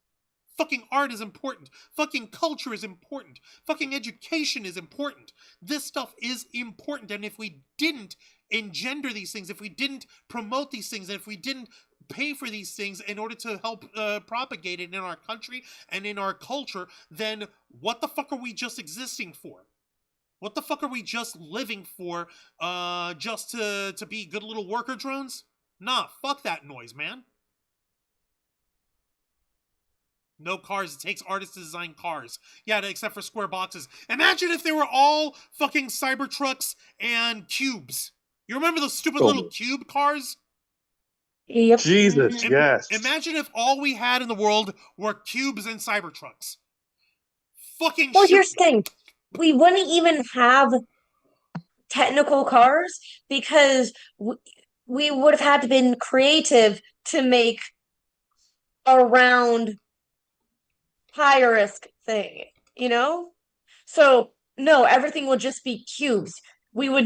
Fucking art is important. Fucking culture is important. Fucking education is important. This stuff is important. And if we didn't engender these things, if we didn't promote these things, and if we didn't pay for these things in order to help propagate it in our country and in our culture, then what the fuck are we just existing for? What the fuck are we just living for? Just to be good little worker drones? Nah, fuck that noise, man. No cars. It takes artists to design cars. Yeah, except for square boxes. Imagine if they were all fucking Cybertrucks and cubes. You remember those stupid little cube cars? Yep. Jesus, yes. Imagine if all we had in the world were cubes and Cybertrucks. Fucking Well, shit. here's the thing. We wouldn't even have technical cars because we would have had to been creative to make a round high risk thing, you know? So no, everything would just be cubes. We would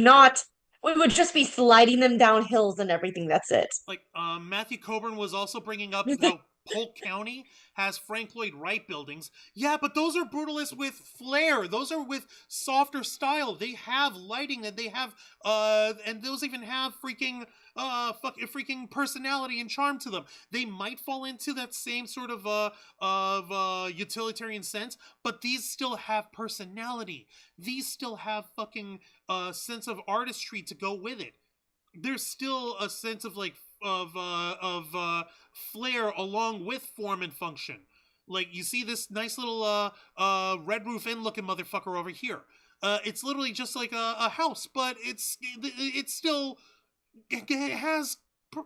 just be sliding them down hills and everything. That's it. Like Matthew Coburn was also bringing up how Polk County has Frank Lloyd Wright buildings. Yeah, but those are brutalists with flair. Those are with softer style. They have lighting and they have and those even have freaking personality and charm to them. They might fall into that same sort of utilitarian sense, but these still have personality. These still have fucking sense of artistry to go with it. There's still a sense of like flair along with form and function. Like you see this nice little Red Roof Inn looking motherfucker over here. It's literally just like a house, but it's still, it has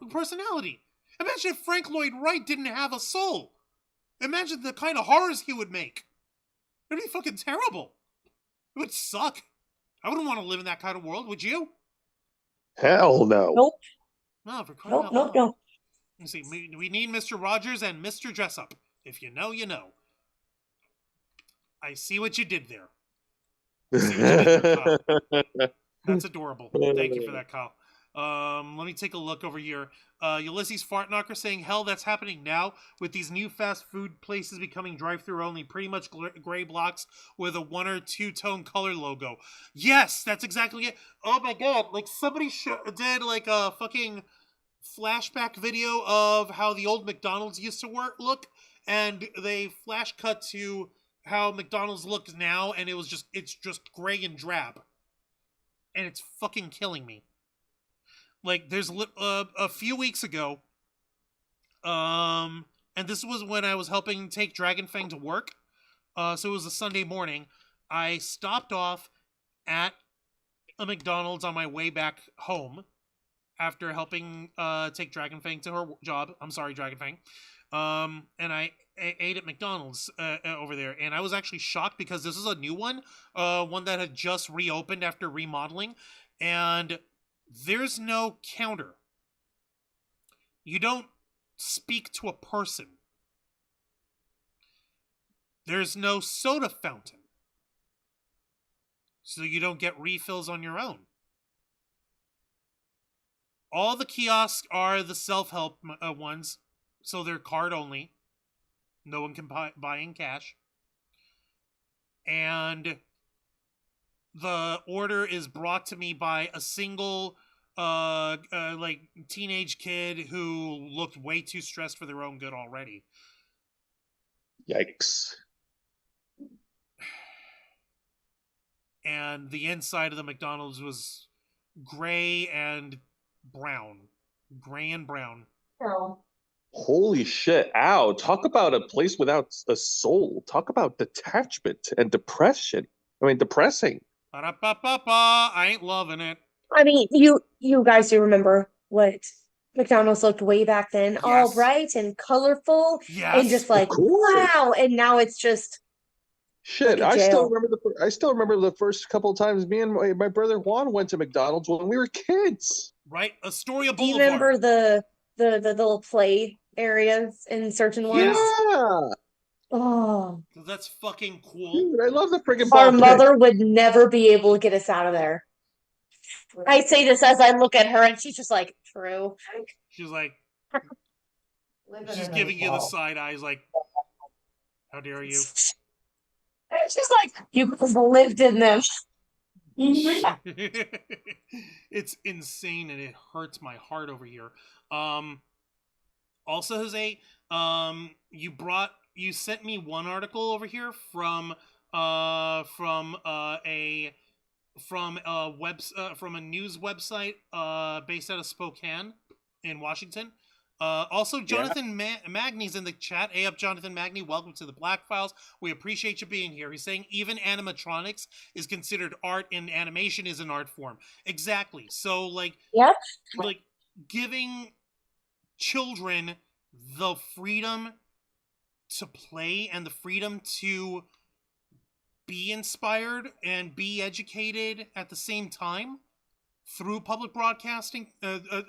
personality. Imagine if Frank Lloyd Wright didn't have a soul. Imagine the kind of horrors he would make. It'd be fucking terrible. It would suck. I wouldn't want to live in that kind of world, would you? Hell no. Nope. No, for crying out loud. No. You see, we need Mr. Rogers and Mr. Dressup. If you know, you know. I see what you did there. That's adorable. Thank you for that, Kyle. Let me take a look over here. Ulysses Fartknocker saying, hell, that's happening now with these new fast food places becoming drive-through only, pretty much gray blocks with a 1 or 2 tone color logo. Yes, that's exactly it. Oh my god, like somebody did like a fucking flashback video of how the old McDonald's used to look, and they flash cut to how McDonald's looks now, and it's just gray and drab. And it's fucking killing me. Like, there's a few weeks ago, and this was when I was helping take Dragonfang to work, so it was a Sunday morning. I stopped off at a McDonald's on my way back home after helping take Dragonfang to her job. I'm sorry, Dragonfang. And I ate at McDonald's over there, and I was actually shocked because this is a new one that had just reopened after remodeling, and there's no counter. You don't speak to a person. There's no soda fountain, so you don't get refills on your own. All the kiosks are the self-help ones, so they're card only. No one can buy in cash. And the order is brought to me by a single like teenage kid who looked way too stressed for their own good already. Yikes. And the inside of the McDonald's was gray and brown. Gray and brown. No. Holy shit. Ow. Talk about a place without a soul. Talk about detachment and depression. I mean, depressing. Ba-da-ba-ba-ba. I ain't loving it. I mean, you guys do remember what McDonald's looked way back then, all Yes. bright and colorful, Yes. and just like, Of course. wow. And now it's just Shit, like a I still jail. remember the first couple of times me and my brother Juan went to McDonald's when we were kids. Right? Astoria Do you Boulevard. remember the little play areas in certain ones? Yeah. Oh, That's fucking cool. Dude, I love the friggin' our ball pit. mother would never be able to get us out of there. I say this as I look at her, and she's just like, true. She's like, Living she's in giving a you the ball. side eyes like, how dare you? And she's like, you could have lived in them. It's insane and it hurts my heart over here. Also, Jose, you sent me one article over here from a news website based out of Spokane in Washington. Also, Jonathan Magny's in the chat. Hey up, Jonathan Magny. Welcome to the Black Files. We appreciate you being here. He's saying even animatronics is considered art and animation is an art form. Exactly. So, Yep. like giving children the freedom to play and the freedom to be inspired and be educated at the same time through public broadcasting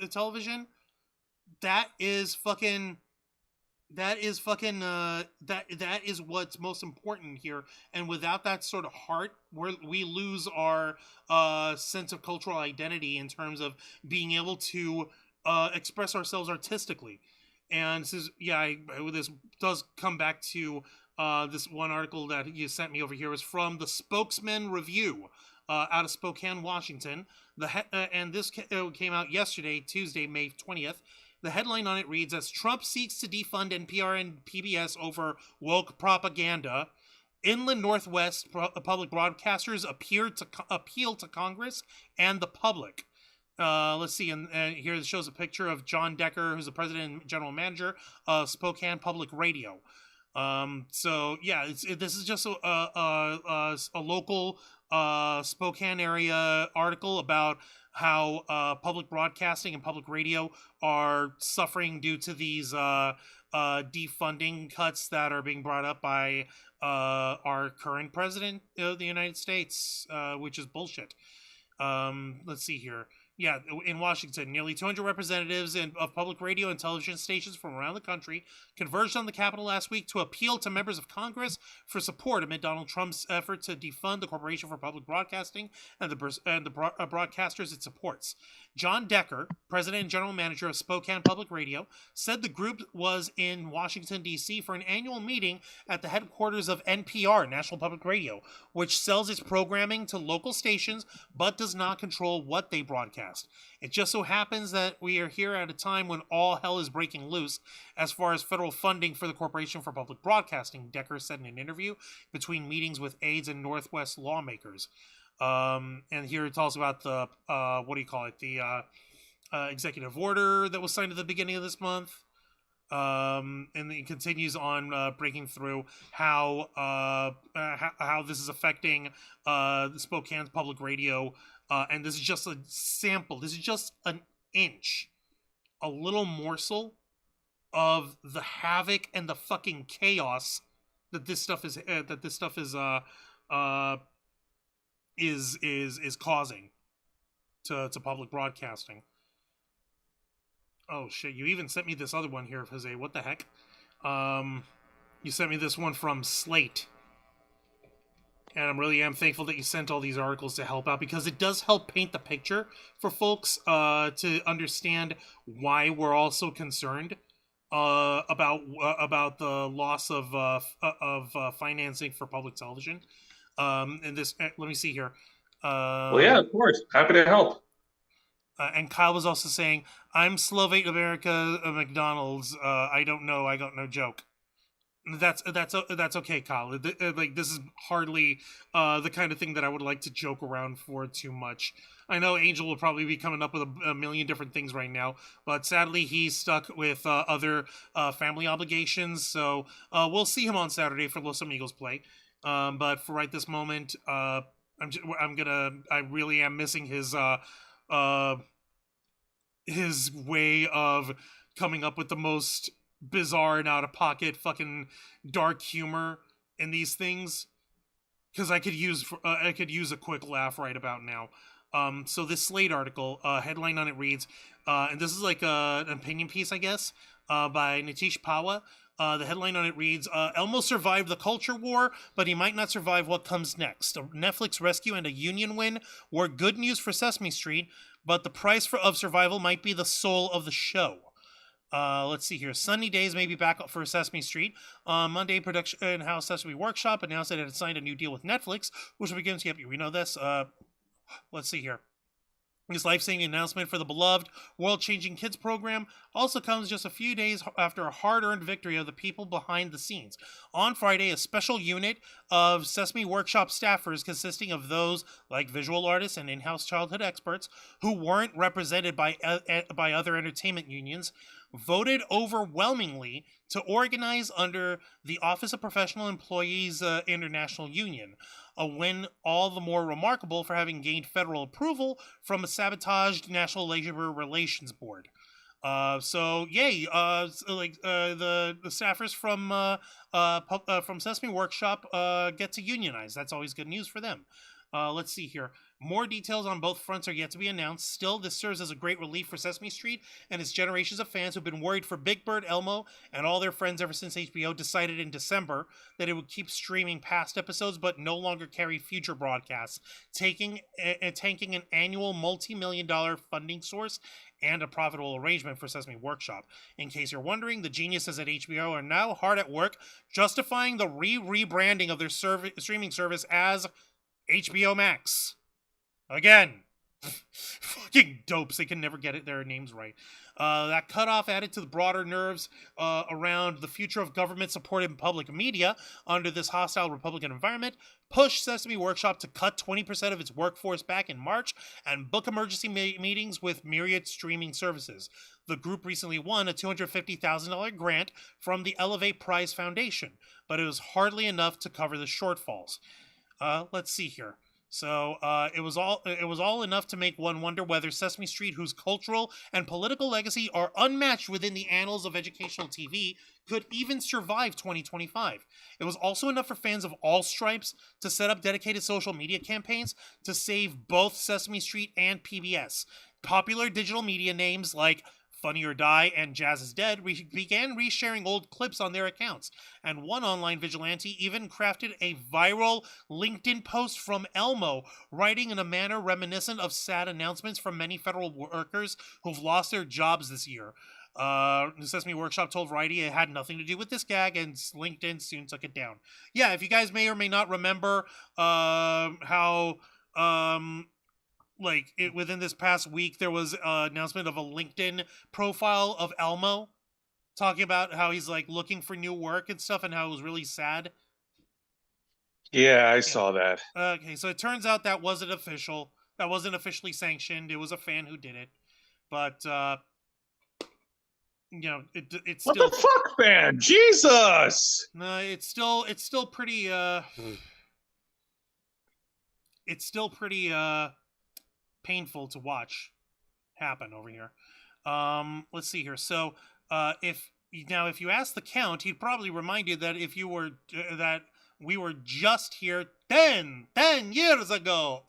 television, that is what's most important here. And without that sort of heart, we lose our sense of cultural identity in terms of being able to express ourselves artistically. And this does come back to this one article that you sent me over here. Was from the Spokesman Review out of Spokane, Washington. And this came out yesterday, Tuesday, May 20th. The headline on it reads, as Trump seeks to defund NPR and PBS over woke propaganda, Inland Northwest public broadcasters appeal to Congress and the public. Let's see, and here it shows a picture of John Decker, who's the president and general manager of Spokane Public Radio. So yeah, this is just a local Spokane area article about how public broadcasting and public radio are suffering due to these defunding cuts that are being brought up by our current president of the United States, which is bullshit. Let's see here. Yeah, in Washington, nearly 200 representatives of public radio and television stations from around the country converged on the Capitol last week to appeal to members of Congress for support amid Donald Trump's effort to defund the Corporation for Public Broadcasting and the broadcasters it supports. John Decker, president and general manager of Spokane Public Radio, said the group was in Washington, D.C. for an annual meeting at the headquarters of NPR, National Public Radio, which sells its programming to local stations but does not control what they broadcast. It just so happens that we are here at a time when all hell is breaking loose as far as federal funding for the Corporation for Public Broadcasting, Decker said in an interview between meetings with aides and Northwest lawmakers. And here it talks about the, the executive order that was signed at the beginning of this month. And it continues on breaking through how this is affecting the Spokane's public radio. And this is just a sample. This is just an inch, a little morsel of the havoc and the fucking chaos that this stuff is causing to public broadcasting. Oh shit, you even sent me this other one here, Jose. What the heck? You sent me this one from Slate. And I really am thankful that you sent all these articles to help out, because it does help paint the picture for folks to understand why we're all so concerned about the loss of financing for public television. And this, let me see here. Well, yeah, of course. Happy to help. And Kyle was also saying, "I'm Slovate America McDonald's. I don't know. I got no joke." That's okay, Kyle. Like, this is hardly the kind of thing that I would like to joke around for too much. I know Angel will probably be coming up with a million different things right now, but sadly he's stuck with other family obligations. So we'll see him on Saturday for Los Amigos play. But for right this moment, I really am missing his way of coming up with the most bizarre and out of pocket fucking dark humor in these things, because I could use a quick laugh right about now. So this Slate article, headline on it reads, and this is like an opinion piece, I guess, by Nitish Pawa. The headline on it reads, Elmo survived the culture war, but he might not survive what comes next. A Netflix rescue and a union win were good news for Sesame Street, but the price of survival might be the soul of the show. Let's see here. Sunny days may be back up for Sesame Street. Monday, production house Sesame Workshop announced that it had signed a new deal with Netflix, which begins. Yep, we know this. Let's see here. This life-saving announcement for the beloved, world-changing kids program also comes just a few days after a hard-earned victory of the people behind the scenes. On Friday, a special unit of Sesame Workshop staffers consisting of those like visual artists and in-house childhood experts who weren't represented by other entertainment unions voted overwhelmingly to organize under the Office of Professional Employees International Union, a win all the more remarkable for having gained federal approval from a sabotaged National Labor Relations Board. So yay! The staffers from Sesame Workshop get to unionize. That's always good news for them. Let's see here. More details on both fronts are yet to be announced. Still, this serves as a great relief for Sesame Street and its generations of fans who've been worried for Big Bird, Elmo, and all their friends ever since HBO decided in December that it would keep streaming past episodes but no longer carry future broadcasts, tanking an annual multi-million-dollar funding source and a profitable arrangement for Sesame Workshop. In case you're wondering, the geniuses at HBO are now hard at work justifying the rebranding of their streaming service as HBO Max. Again. Fucking dopes. They can never get their names right. That cutoff added to the broader nerves around the future of government-supported public media under this hostile Republican environment pushed Sesame Workshop to cut 20% of its workforce back in March and book emergency meetings with myriad streaming services. The group recently won a $250,000 grant from the Elevate Prize Foundation, but it was hardly enough to cover the shortfalls. Let's see here. So it was all enough to make one wonder whether Sesame Street, whose cultural and political legacy are unmatched within the annals of educational TV, could even survive 2025. It was also enough for fans of all stripes to set up dedicated social media campaigns to save both Sesame Street and PBS. Popular digital media names like Funny or Die and Jazz is Dead began resharing old clips on their accounts, and one online vigilante even crafted a viral LinkedIn post from Elmo, writing in a manner reminiscent of sad announcements from many federal workers who've lost their jobs this year. The Sesame Workshop told Variety it had nothing to do with this gag, and LinkedIn soon took it down. Yeah, if you guys may or may not remember how... within this past week, there was an announcement of a LinkedIn profile of Elmo talking about how he's like looking for new work and stuff and how it was really sad. Yeah, I saw that. Okay, so it turns out that wasn't official. That wasn't officially sanctioned. It was a fan who did it. But, it's What still... the fuck, man? Jesus! No, it's still pretty, it's still pretty, painful to watch happen over here. Let's see here. So, if you ask the Count, he'd probably remind you that if you were that we were just here 10 years ago.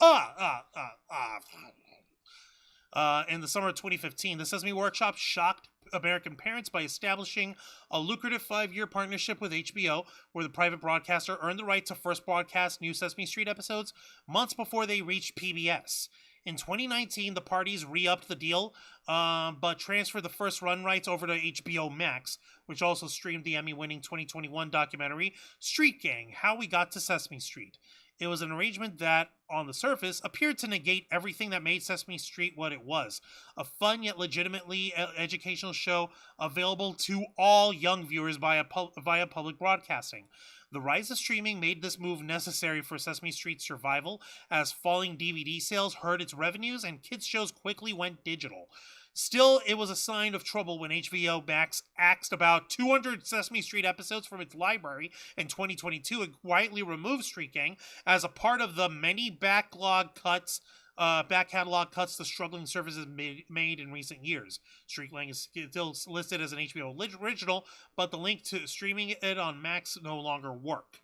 In the summer of 2015, the Sesame Workshop shocked American parents by establishing a lucrative 5-year partnership with HBO, where the private broadcaster earned the right to first broadcast new Sesame Street episodes months before they reached PBS. In 2019, the parties re-upped the deal, but transferred the first run rights over to HBO Max, which also streamed the Emmy-winning 2021 documentary Street Gang: How We Got to Sesame Street. It was an arrangement that, on the surface, appeared to negate everything that made Sesame Street what it was. A fun yet legitimately educational show available to all young viewers via public broadcasting. The rise of streaming made this move necessary for Sesame Street's survival, as falling DVD sales hurt its revenues and kids' shows quickly went digital. Still, it was a sign of trouble when HBO Max axed about 200 Sesame Street episodes from its library in 2022 and quietly removed Street Gang as a part of the many back catalog cuts the struggling service has made in recent years. Street Gang is still listed as an HBO original, but the link to streaming it on Max no longer work.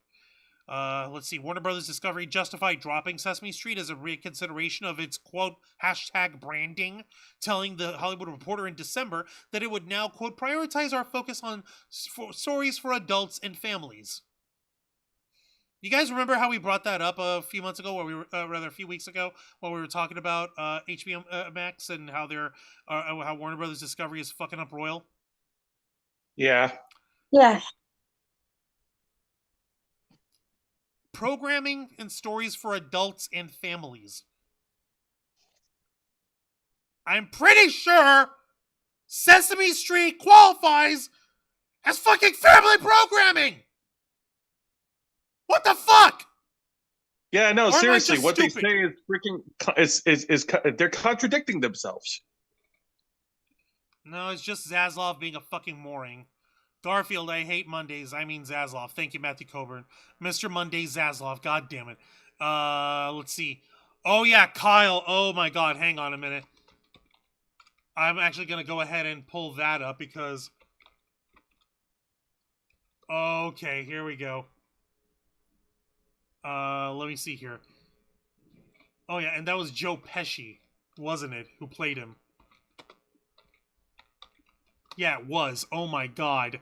Let's see. Warner Brothers Discovery justified dropping Sesame Street as a reconsideration of its, quote, hashtag branding, telling the Hollywood Reporter in December that it would now, quote, prioritize our focus on stories for adults and families. You guys remember how we brought that up a few months ago, or a few weeks ago, when we were talking about HBO Max and how how Warner Brothers Discovery is fucking up Royal? Yeah. Yeah. Programming and stories for adults and families. I'm pretty sure Sesame Street qualifies as fucking family programming! What the fuck? Yeah, no, Or am I seriously, just what stupid? they say is they're contradicting themselves. No, it's just Zaslav being a fucking moron. Garfield, I hate Mondays. I mean Zaslav. Thank you, Matthew Coburn. Mr. Monday Zaslav. God damn it. Let's see. Oh, yeah, Kyle. Oh, my God. Hang on a minute. I'm actually going to go ahead and pull that up because... Okay, here we go. Let me see here. Oh, yeah, and that was Joe Pesci, wasn't it, who played him? Yeah, it was. Oh, my God.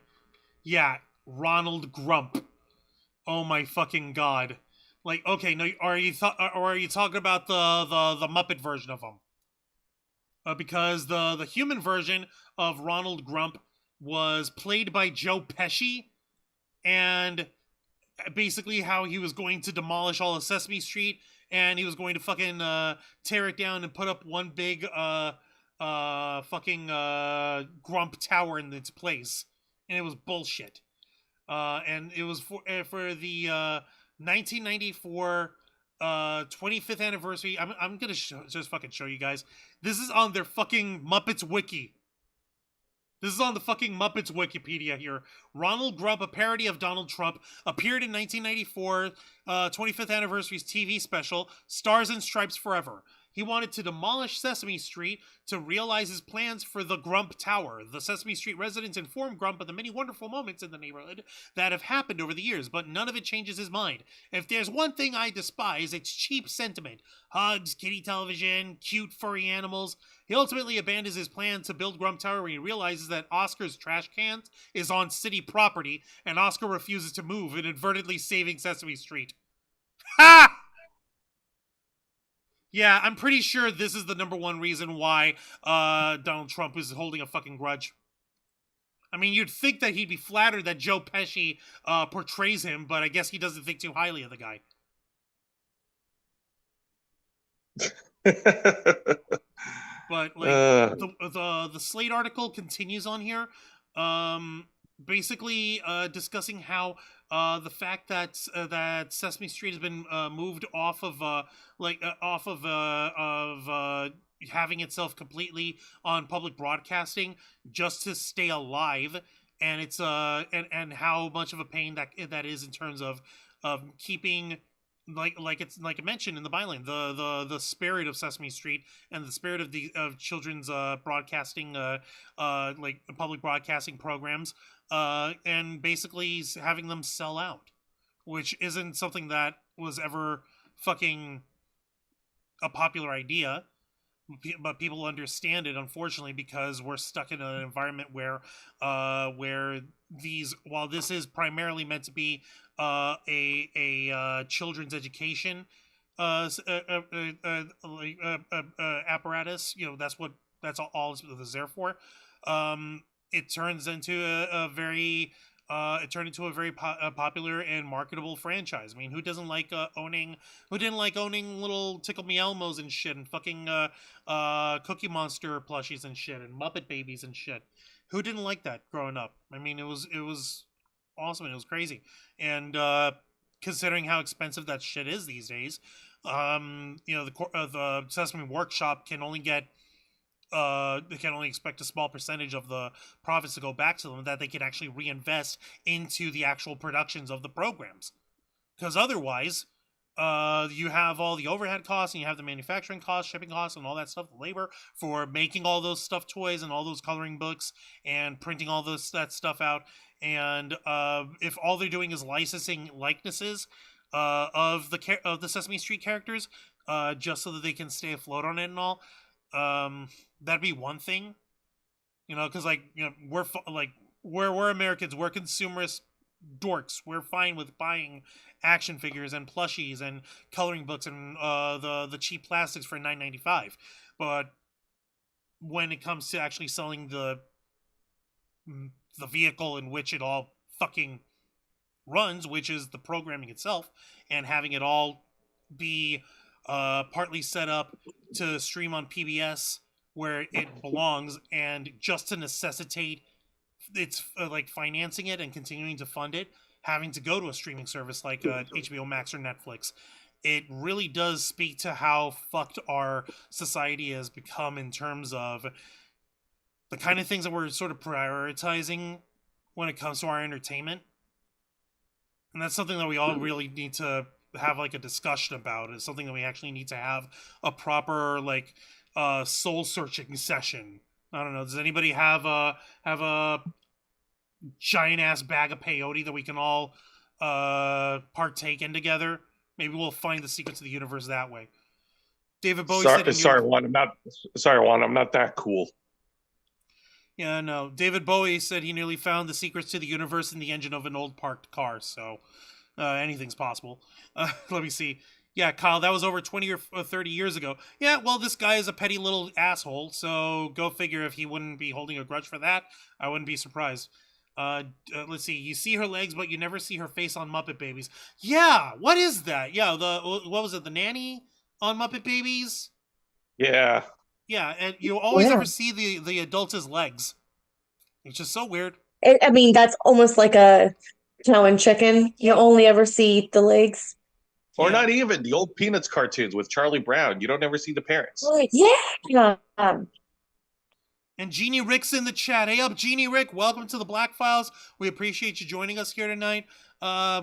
Yeah, Ronald Grump. Oh my fucking God! Like, okay, no, are you talking about the Muppet version of him? Because the human version of Ronald Grump was played by Joe Pesci, and basically how he was going to demolish all of Sesame Street, and he was going to fucking tear it down and put up one big fucking Grump tower in its place. And it was bullshit. And it was for the 1994 25th anniversary. I'm gonna just fucking show you guys. This is on their fucking Muppets wiki. This is on the fucking Muppets Wikipedia here. Ronald Grump, a parody of Donald Trump, appeared in 1994 25th anniversary's TV special, Stars and Stripes Forever. He wanted to demolish Sesame Street to realize his plans for the Grump Tower. The Sesame Street residents informed Grump of the many wonderful moments in the neighborhood that have happened over the years, but none of it changes his mind. If there's one thing I despise, it's cheap sentiment. Hugs, kitty television, cute furry animals. He ultimately abandons his plan to build Grump Tower when he realizes that Oscar's trash cans is on city property, and Oscar refuses to move, inadvertently saving Sesame Street. Ha! Yeah, I'm pretty sure this is the number one reason why Donald Trump is holding a fucking grudge. I mean, you'd think that he'd be flattered that Joe Pesci portrays him, but I guess he doesn't think too highly of the guy. But like the Slate article continues on here, basically discussing how the fact that that Sesame Street has been moved off of having itself completely on public broadcasting just to stay alive, and it's and how much of a pain that is in terms of keeping like I mentioned in the byline, the spirit of Sesame Street and the spirit of children's broadcasting like public broadcasting programs, and basically having them sell out, which isn't something that was ever fucking a popular idea. but people understand it, unfortunately, because we're stuck in an environment where these, while this is primarily meant to be a children's education apparatus, that's all it's there for. It turns into a very it turned into a very popular and marketable franchise. I mean, who didn't like owning little Tickle Me Elmos and shit, and fucking Cookie Monster plushies and shit, and Muppet Babies and shit? Who didn't like that growing up? I mean, it was awesome and it was crazy. And considering how expensive that shit is these days, the Sesame Workshop can only get they can only expect a small percentage of the profits to go back to them that they can actually reinvest into the actual productions of the programs. Because otherwise, you have all the overhead costs, and you have the manufacturing costs, shipping costs, and all that stuff, the labor for making all those stuffed toys and all those coloring books and printing all that stuff out. And if all they're doing is licensing likenesses of the Sesame Street characters, just so that they can stay afloat on it and all, that'd be one thing, because we're Americans, we're consumerist dorks. We're fine with buying action figures and plushies and coloring books and the cheap plastics for $9.95. But when it comes to actually selling the vehicle in which it all fucking runs, which is the programming itself, and having it all be partly set up to stream on PBS where it belongs, and just to necessitate it's financing it and continuing to fund it, having to go to a streaming service like HBO Max or Netflix, it really does speak to how fucked our society has become in terms of the kind of things that we're sort of prioritizing when it comes to our entertainment. And that's something that we all really need to have a discussion about. It's something that we actually need to have a proper soul searching session. I don't know. Does anybody have a giant ass bag of peyote that we can all partake in together? Maybe we'll find the secrets of the universe that way. David Bowie said, "Sorry, Juan, I'm not that cool." Yeah, no. David Bowie said he nearly found the secrets to the universe in the engine of an old parked car. So anything's possible. Let me see. Yeah, Kyle, that was over 20 or 30 years ago. Yeah, well, this guy is a petty little asshole, so go figure if he wouldn't be holding a grudge for that. I wouldn't be surprised. Let's see. You see her legs, but you never see her face on Muppet Babies. Yeah, what is that? Yeah, what was it, the nanny on Muppet Babies? Yeah. Yeah, and you always ever see the adult's legs. It's just so weird. I mean, that's almost like a cow and chicken. You only ever see the legs. Or not even the old Peanuts cartoons with Charlie Brown. You don't ever see the parents. Yeah. And Jeannie Rick's in the chat. Hey up, Jeannie Rick. Welcome to the Black Files. We appreciate you joining us here tonight.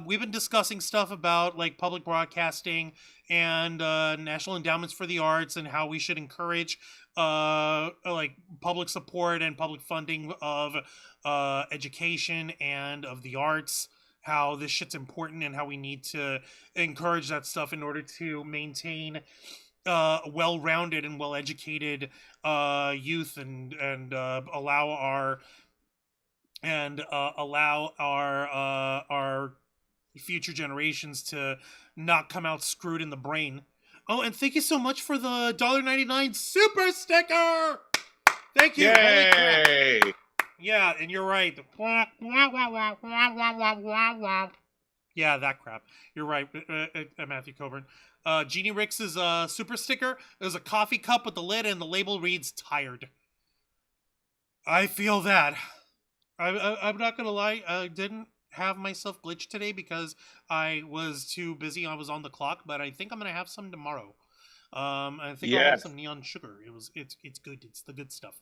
We've been discussing stuff about public broadcasting and national endowments for the arts, and how we should encourage public support and public funding of education and of the arts. How this shit's important, and how we need to encourage that stuff in order to maintain well-rounded and well-educated youth, and allow our future generations to not come out screwed in the brain. Oh, and thank you so much for the $1.99 super sticker. Thank you. Yay! Yeah, and you're right. Yeah, that crap. You're right, Matthew Coburn. Jeannie Rick's is a super sticker. There's a coffee cup with the lid, and the label reads "tired." I feel that. I'm not gonna lie. I didn't have myself glitched today because I was too busy. I was on the clock, but I think I'm gonna have some tomorrow. I think I'll have some neon sugar. It's good. It's the good stuff.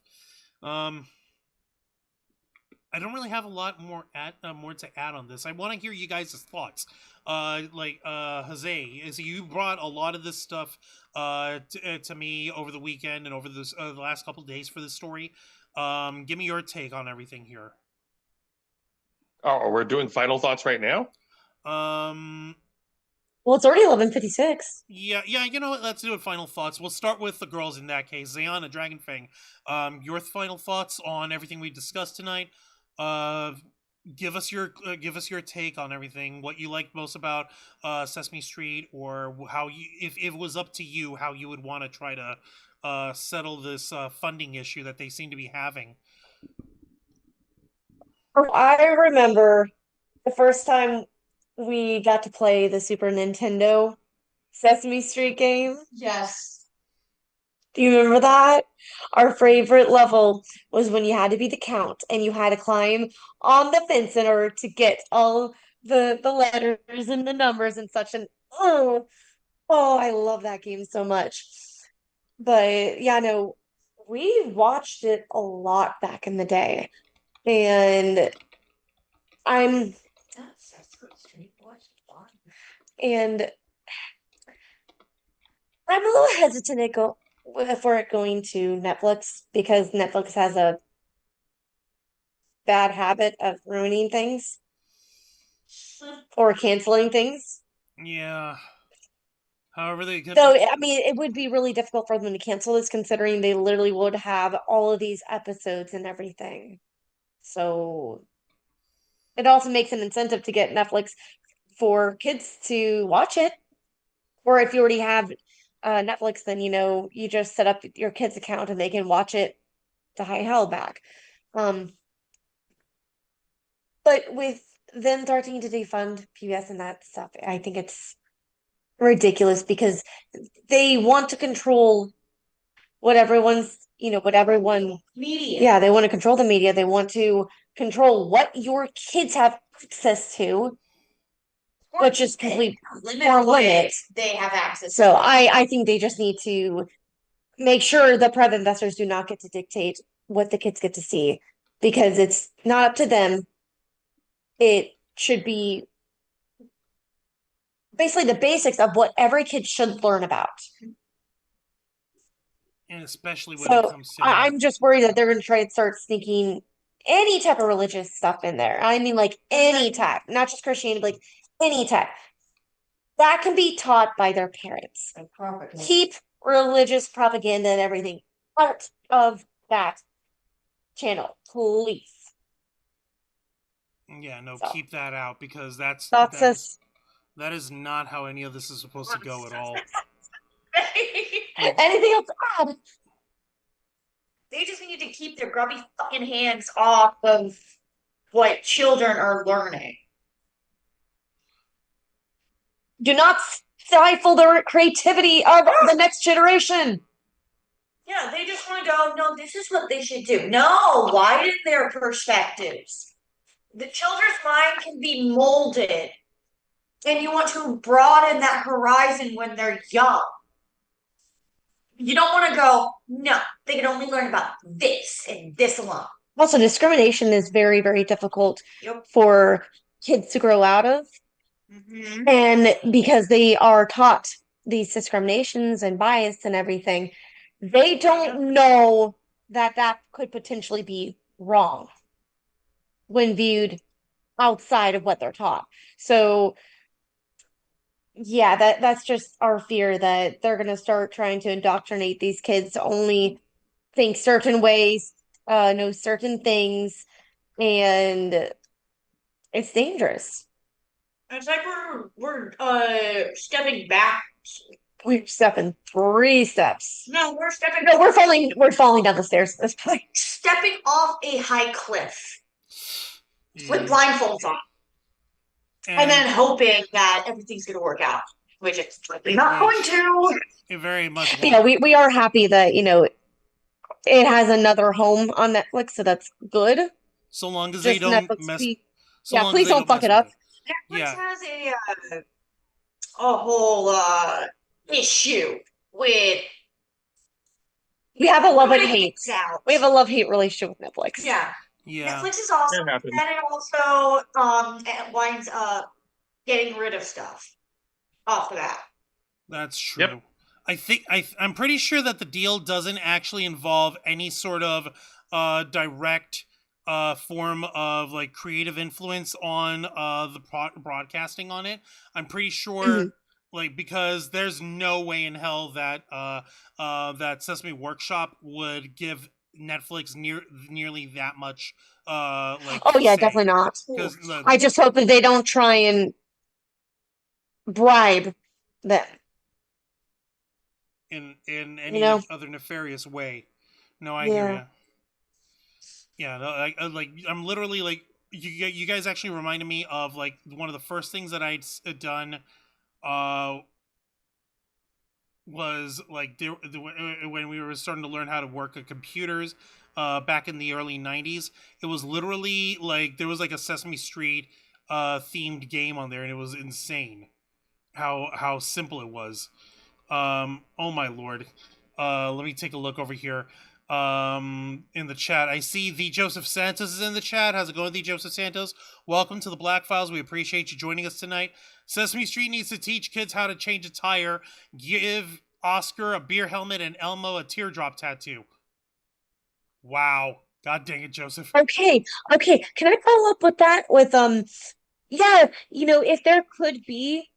I don't really have a lot more to add on this. I want to hear you guys' thoughts. Jose, you brought a lot of this stuff to me over the weekend and over this the last couple of days for this story. Give me your take on everything here. Oh, we're doing final thoughts right now? Well, it's already 11:56. Yeah, you know what? Let's do it. Final thoughts. We'll start with the girls in that case. Zayana, Dragonfang, your final thoughts on everything we discussed tonight. Uh, give us your take on everything. What you liked most about Sesame Street, or how you, if it was up to you, how you would want to try to settle this funding issue that they seem to be having. Oh, I remember the first time we got to play the Super Nintendo Sesame Street game. Yes. Do you remember that? Our favorite level was when you had to be the count and you had to climb on the fence in order to get all the letters and the numbers and such. And I love that game so much. But yeah, no, we watched it a lot back in the day. And I'm and I'm a little hesitant to go for it going to Netflix because Netflix has a bad habit of ruining things or canceling things. Yeah. However, they could. So, I mean, it would be really difficult for them to cancel this considering they literally would have all of these episodes and everything. So, it also makes an incentive to get Netflix for kids to watch it. Or if you already have Netflix, then you just set up your kids' account and they can watch it to high hell back. But with them starting to defund PBS and that stuff, I think it's ridiculous because they want to control what everyone Media. yeah, they want to control the media. They want to control what your kids have access to, which is complete limit. They have access. So I think they just need to make sure the private investors do not get to dictate what the kids get to see because it's not up to them. It should be basically the basics of what every kid should learn about. And especially when it So comes to I'm just worried that they're going to try and start sneaking any type of religious stuff in there. I mean, like any type, not just Christianity, like any type. That can be taught by their parents. Keep religious propaganda and everything out of that channel, please. yeah, no, So. keep that out because that is not how any of this is supposed to go at all. Anything else to add? They just need to keep their grubby fucking hands off of what children are learning. Do not stifle the creativity of the next generation. Yeah, they just want to go, no, this is what they should do. No, widen their perspectives. The children's mind can be molded, and you want to broaden that horizon when they're young. You don't want to go, no, they can only learn about this and this alone. Also, discrimination is very, very difficult for kids to grow out of. Mm-hmm. And because they are taught these discriminations and bias and everything, they don't know that that could potentially be wrong when viewed outside of what they're taught. So yeah, that's just our fear that they're going to start trying to indoctrinate these kids to only think certain ways, know certain things, and it's dangerous. It's like we're stepping back. We're stepping 3 steps. No, we're stepping. No, we're falling down the stairs at this point. Stepping off a high cliff with blindfolds on. And then hoping that everything's going to work out, which it's not going to. It very much. Yeah, we are happy that it has another home on Netflix, so that's good. So long as Just they don't Netflix, mess. please don't fuck it up. Netflix has a whole issue with. We have a love and hate. Out. We have a love-hate relationship with Netflix. Yeah. Yeah. Netflix is awesome, and it also it winds up getting rid of stuff off of that. That's true. Yep. I'm pretty sure that the deal doesn't actually involve any sort of direct form of like creative influence on the broadcasting on it. I'm pretty sure Like, because there's no way in hell that that Sesame Workshop would give Netflix nearly that much like Oh yeah, say. definitely not. Because I just hope that they don't try and bribe them. in You any know? other nefarious way. No, I hear Yeah. you. Yeah, no, like I'm literally like you guys actually reminded me of like one of the first things that I'd done was like when we were starting to learn how to work at computers back in the early 90s. It was literally like there was like a Sesame Street themed game on there, and it was insane how simple it was. Oh my lord. Let me take a look over here. In the chat, I see the Joseph Santos is in the chat. How's it going, the Joseph Santos? Welcome to the Black Files. We appreciate you joining us tonight. Sesame Street needs to teach kids how to change a tire. Give Oscar a beer helmet and Elmo a teardrop tattoo. Wow. God dang it, Joseph. Okay, can I follow up with that with yeah, if there could be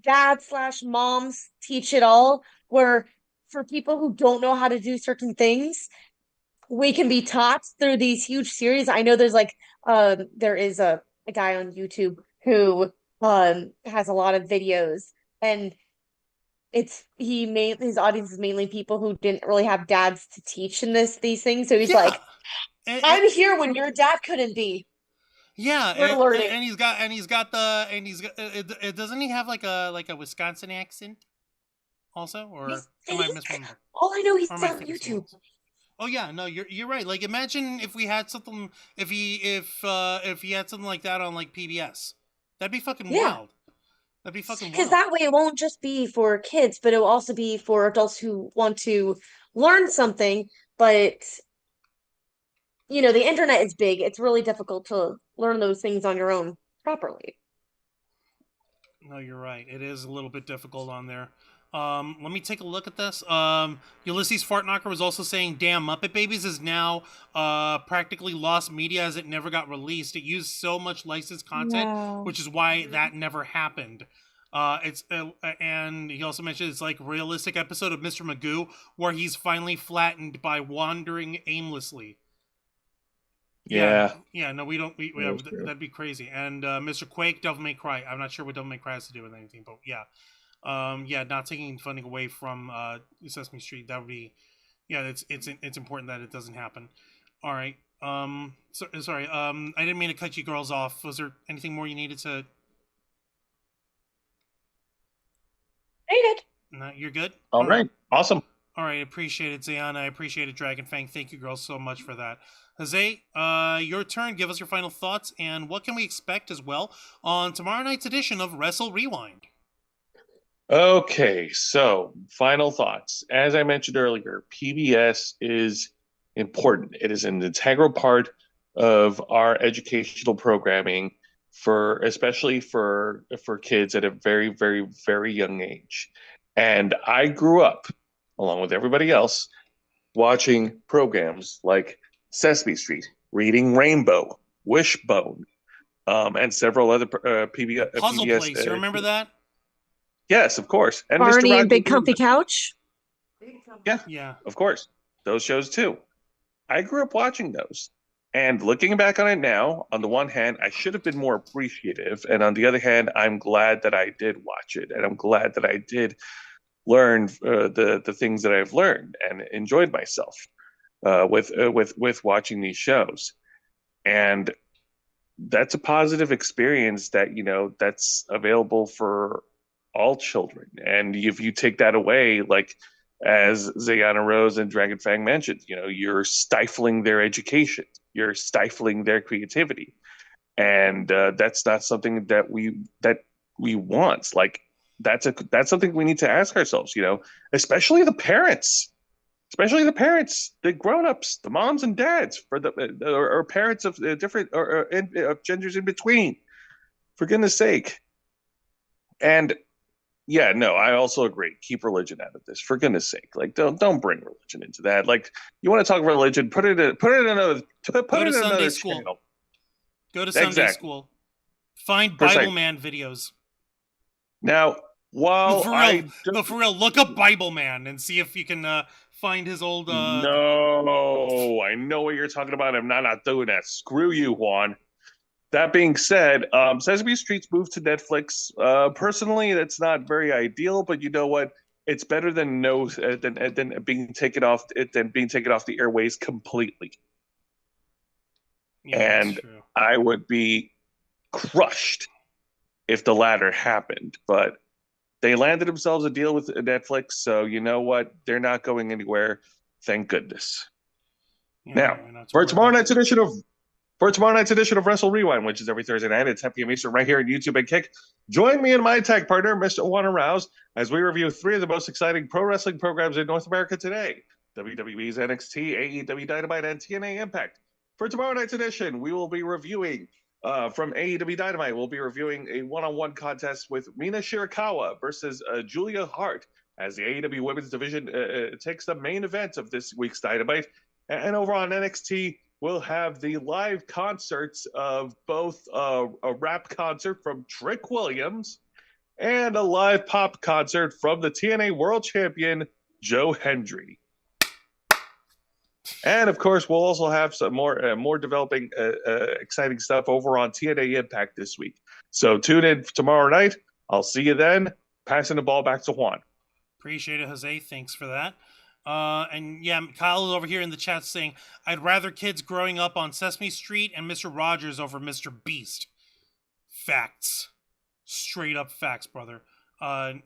dad/moms teach it all, where for people who don't know how to do certain things, we can be taught through these huge series. I know there's like there is a guy on YouTube who has a lot of videos, and his audience is mainly people who didn't really have dads to teach these things. So he's like, I'm here when your dad couldn't be. Yeah, We're learning. and he's got it doesn't he have like a Wisconsin accent also, or am I misremembering? All I know, he's Or on am I thinking YouTube. Oh yeah, no, you're right. Like, imagine if we had something, if he had something like that on like PBS, that'd be fucking wild. That'd be fucking wild. Because that way it won't just be for kids, but it will also be for adults who want to learn something. But the internet is big. It's really difficult to learn those things on your own properly. No, you're right. It is a little bit difficult on there. Let me take a look at this. Ulysses Fartknocker was also saying, damn, Muppet Babies is now practically lost media as it never got released. It used so much licensed content, which is why that never happened. And he also mentioned it's like realistic episode of Mr. Magoo where he's finally flattened by wandering aimlessly. Yeah. Yeah, no, we don't. That'd be crazy. And Mr. Quake, Devil May Cry. I'm not sure what Devil May Cry has to do with anything, but yeah. Not taking funding away from Sesame Street. That would be, it's important that it doesn't happen. All right. Sorry. I didn't mean to cut you girls off. Was there anything more you needed to? No, you're good. All right. Awesome. All right. Appreciate it, Zayana. I appreciate it, Dragon Fang. Thank you, girls, so much for that. Jose, your turn. Give us your final thoughts and what can we expect as well on tomorrow night's edition of Wrestle Rewind. Okay, so final thoughts. As I mentioned earlier, PBS is important. It is an integral part of our educational programming especially for kids at a very, very, very young age. And I grew up, along with everybody else, watching programs like Sesame Street, Reading Rainbow, Wishbone, and several other PBS. Puzzle Place, you remember that? Yes, of course. And Barney Mr. and Big Comfy Couch? Yeah, of course. Those shows too. I grew up watching those. And looking back on it now, on the one hand, I should have been more appreciative. And on the other hand, I'm glad that I did watch it. And I'm glad that I did learn the things that I've learned and enjoyed myself with watching these shows. And that's a positive experience that, that's available for all children. And if you take that away, like as Zayana Rose and Dragon Fang mentioned, you're stifling their education, you're stifling their creativity, and that's not something that we want. Like that's something we need to ask ourselves, especially the parents, the grown-ups, the moms and dads, or parents of different or genders in between, for goodness sake. And yeah, no, I also agree. Keep religion out of this, for goodness sake. Like, don't bring religion into that. Like, you want to talk religion? Put it in another School. Channel. Go to Sunday school. Find Bible Man videos. Now, while For real, no, for real, look up Bible Man and see if you can find his old. No, I know what you're talking about. I'm not doing that. Screw you, Juan. That being said, Sesame Street's moved to Netflix. Personally, that's not very ideal, but you know what? It's better than than being taken off the airways completely. Yeah, And I would be crushed if the latter happened. But they landed themselves a deal with Netflix, so you know what? They're not going anywhere. Thank goodness. Yeah, now, for tomorrow night's edition of Wrestle Rewind, which is every Thursday night at 10 p.m. Eastern, right here on YouTube and Kick, join me and my tag partner, Mr. Juan Rouse, as we review 3 of the most exciting pro wrestling programs in North America today: WWE's NXT, AEW Dynamite, and TNA Impact. For tomorrow night's edition, we will be reviewing from AEW Dynamite. We'll be reviewing a one-on-one contest with Mina Shirakawa versus Julia Hart as the AEW Women's Division takes the main event of this week's Dynamite. And over on NXT, we'll have the live concerts of both a rap concert from Trick Williams and a live pop concert from the TNA World Champion, Joe Hendry. And of course, we'll also have some more developing, exciting stuff over on TNA Impact this week. So tune in tomorrow night. I'll see you then. Passing the ball back to Juan. Appreciate it, Jose. Thanks for that. And yeah, Kyle is over here in the chat saying, I'd rather kids growing up on Sesame Street and Mr. Rogers over Mr. Beast. Facts. Straight up facts, brother. I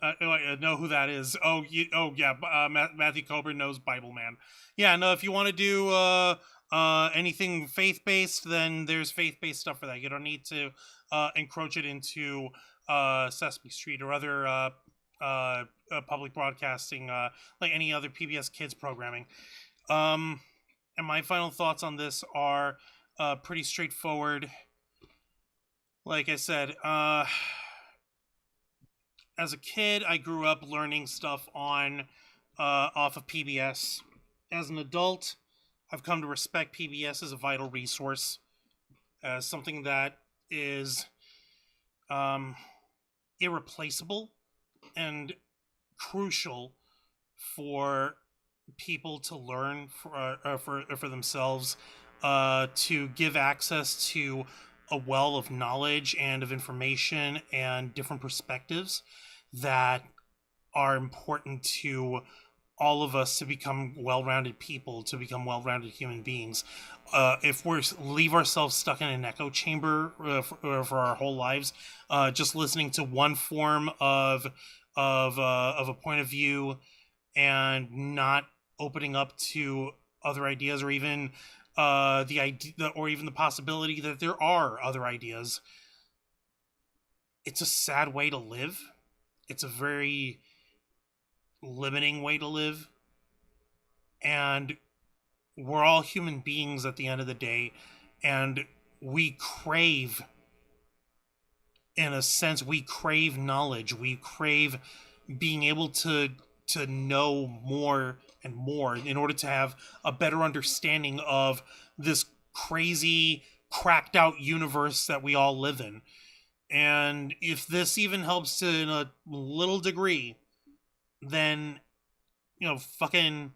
know who that is. Matthew Coburn knows Bible Man. Yeah, no, if you want to do anything faith-based, then there's faith-based stuff for that. You don't need to encroach it into Sesame Street or other public broadcasting, like any other PBS Kids programming. And my final thoughts on this are pretty straightforward. Like I said, as a kid, I grew up learning stuff on off of PBS. As an adult, I've come to respect PBS as a vital resource, as something that is irreplaceable and crucial for people to learn for themselves, to give access to a well of knowledge and of information and different perspectives that are important to all of us to become well-rounded people, to become well-rounded human beings. If we leave ourselves stuck in an echo chamber for our whole lives, just listening to one form of a point of view and not opening up to other ideas, or even the possibility that there are other ideas, it's a sad way to live. It's a very limiting way to live, and we're all human beings at the end of the day, and we crave, in a sense, knowledge. We crave being able to know more and more in order to have a better understanding of this crazy, cracked out universe that we all live in. And if this even helps in a little degree, then, fucking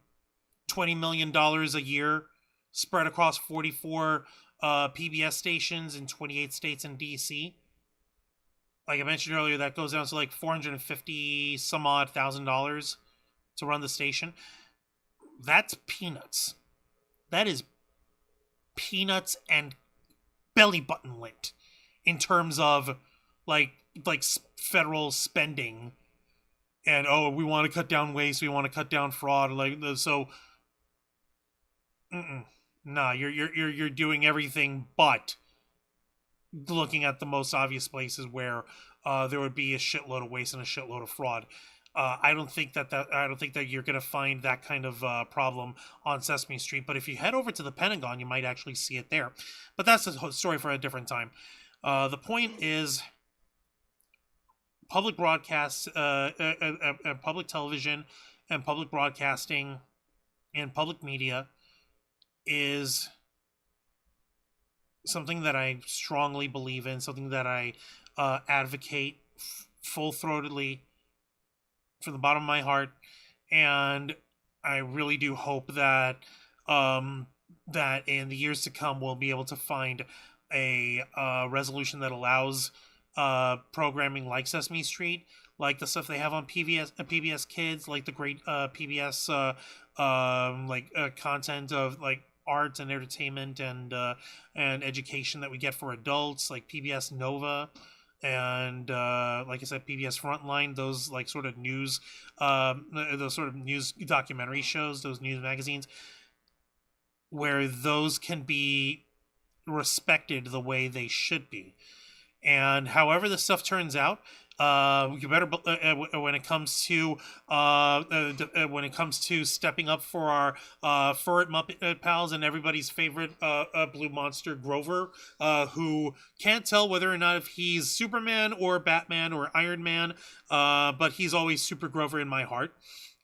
$20 million a year spread across 44 PBS stations in 28 states and DC. Like I mentioned earlier, that goes down to like $450 some odd $1,000 to run the station. That's peanuts. That is peanuts and belly button lint in terms of like federal spending. And we want to cut down waste, we want to cut down fraud, you're doing everything but looking at the most obvious places where there would be a shitload of waste and a shitload of fraud. I don't think that you're going to find that kind of problem on Sesame Street. But if you head over to the Pentagon, you might actually see it there. But that's a story for a different time. The point is, public broadcasts, public television, and public broadcasting, and public media is something that I strongly believe in, something that I advocate full-throatedly from the bottom of my heart, and I really do hope that that in the years to come we'll be able to find a resolution that allows programming like Sesame Street, like the stuff they have on PBS Kids, like the great PBS content of like art and entertainment and education that we get for adults, like PBS Nova, and like I said, PBS Frontline, those like sort of news documentary shows, those news magazines, where those can be respected the way they should be. And however this stuff turns out, you better when it comes to stepping up for our furret Muppet pals and everybody's favorite blue monster Grover, who can't tell whether or not if he's Superman or Batman or Iron Man, but he's always Super Grover in my heart.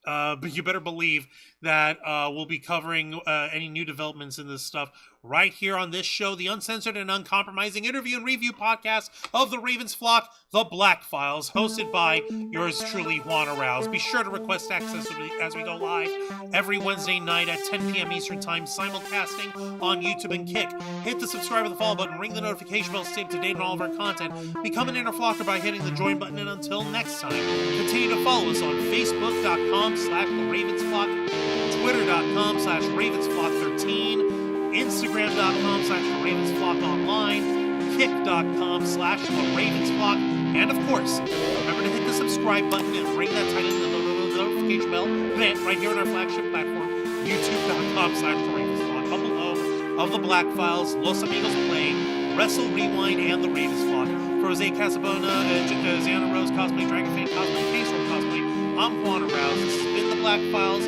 But you better believe that we'll be covering any new developments in this stuff right here on this show, the uncensored and uncompromising interview and review podcast of the Ravens flock, The Black Files, hosted by yours truly, Juan Arouse. Be sure to request access as we go live every Wednesday night at 10 p.m. Eastern Time, simulcasting on YouTube and Kick. Hit the subscribe and the follow button, ring the notification bell to stay up to date on all of our content. Become an inner flocker by hitting the join button, and until next time, continue to follow us on Facebook.com/TheRavensFlock, Twitter.com/RavensFlock13, Instagram.com/RavensFlockOnline, Kick.com/TheRavensFlock, and of course, remember to hit the subscribe button and ring that tiny little notification bell right here on our flagship platform, YouTube.com/TheRavensFlock, humble home of The Black Files, Los Amigos Playing, Wrestle Rewind, and The Ravens Flock. For Jose Casabona, Xana Rose Cosplay, Dragon Fan Cosplay, Case Roll Cosplay, I'm Juan Arouse. This has been The Black Files.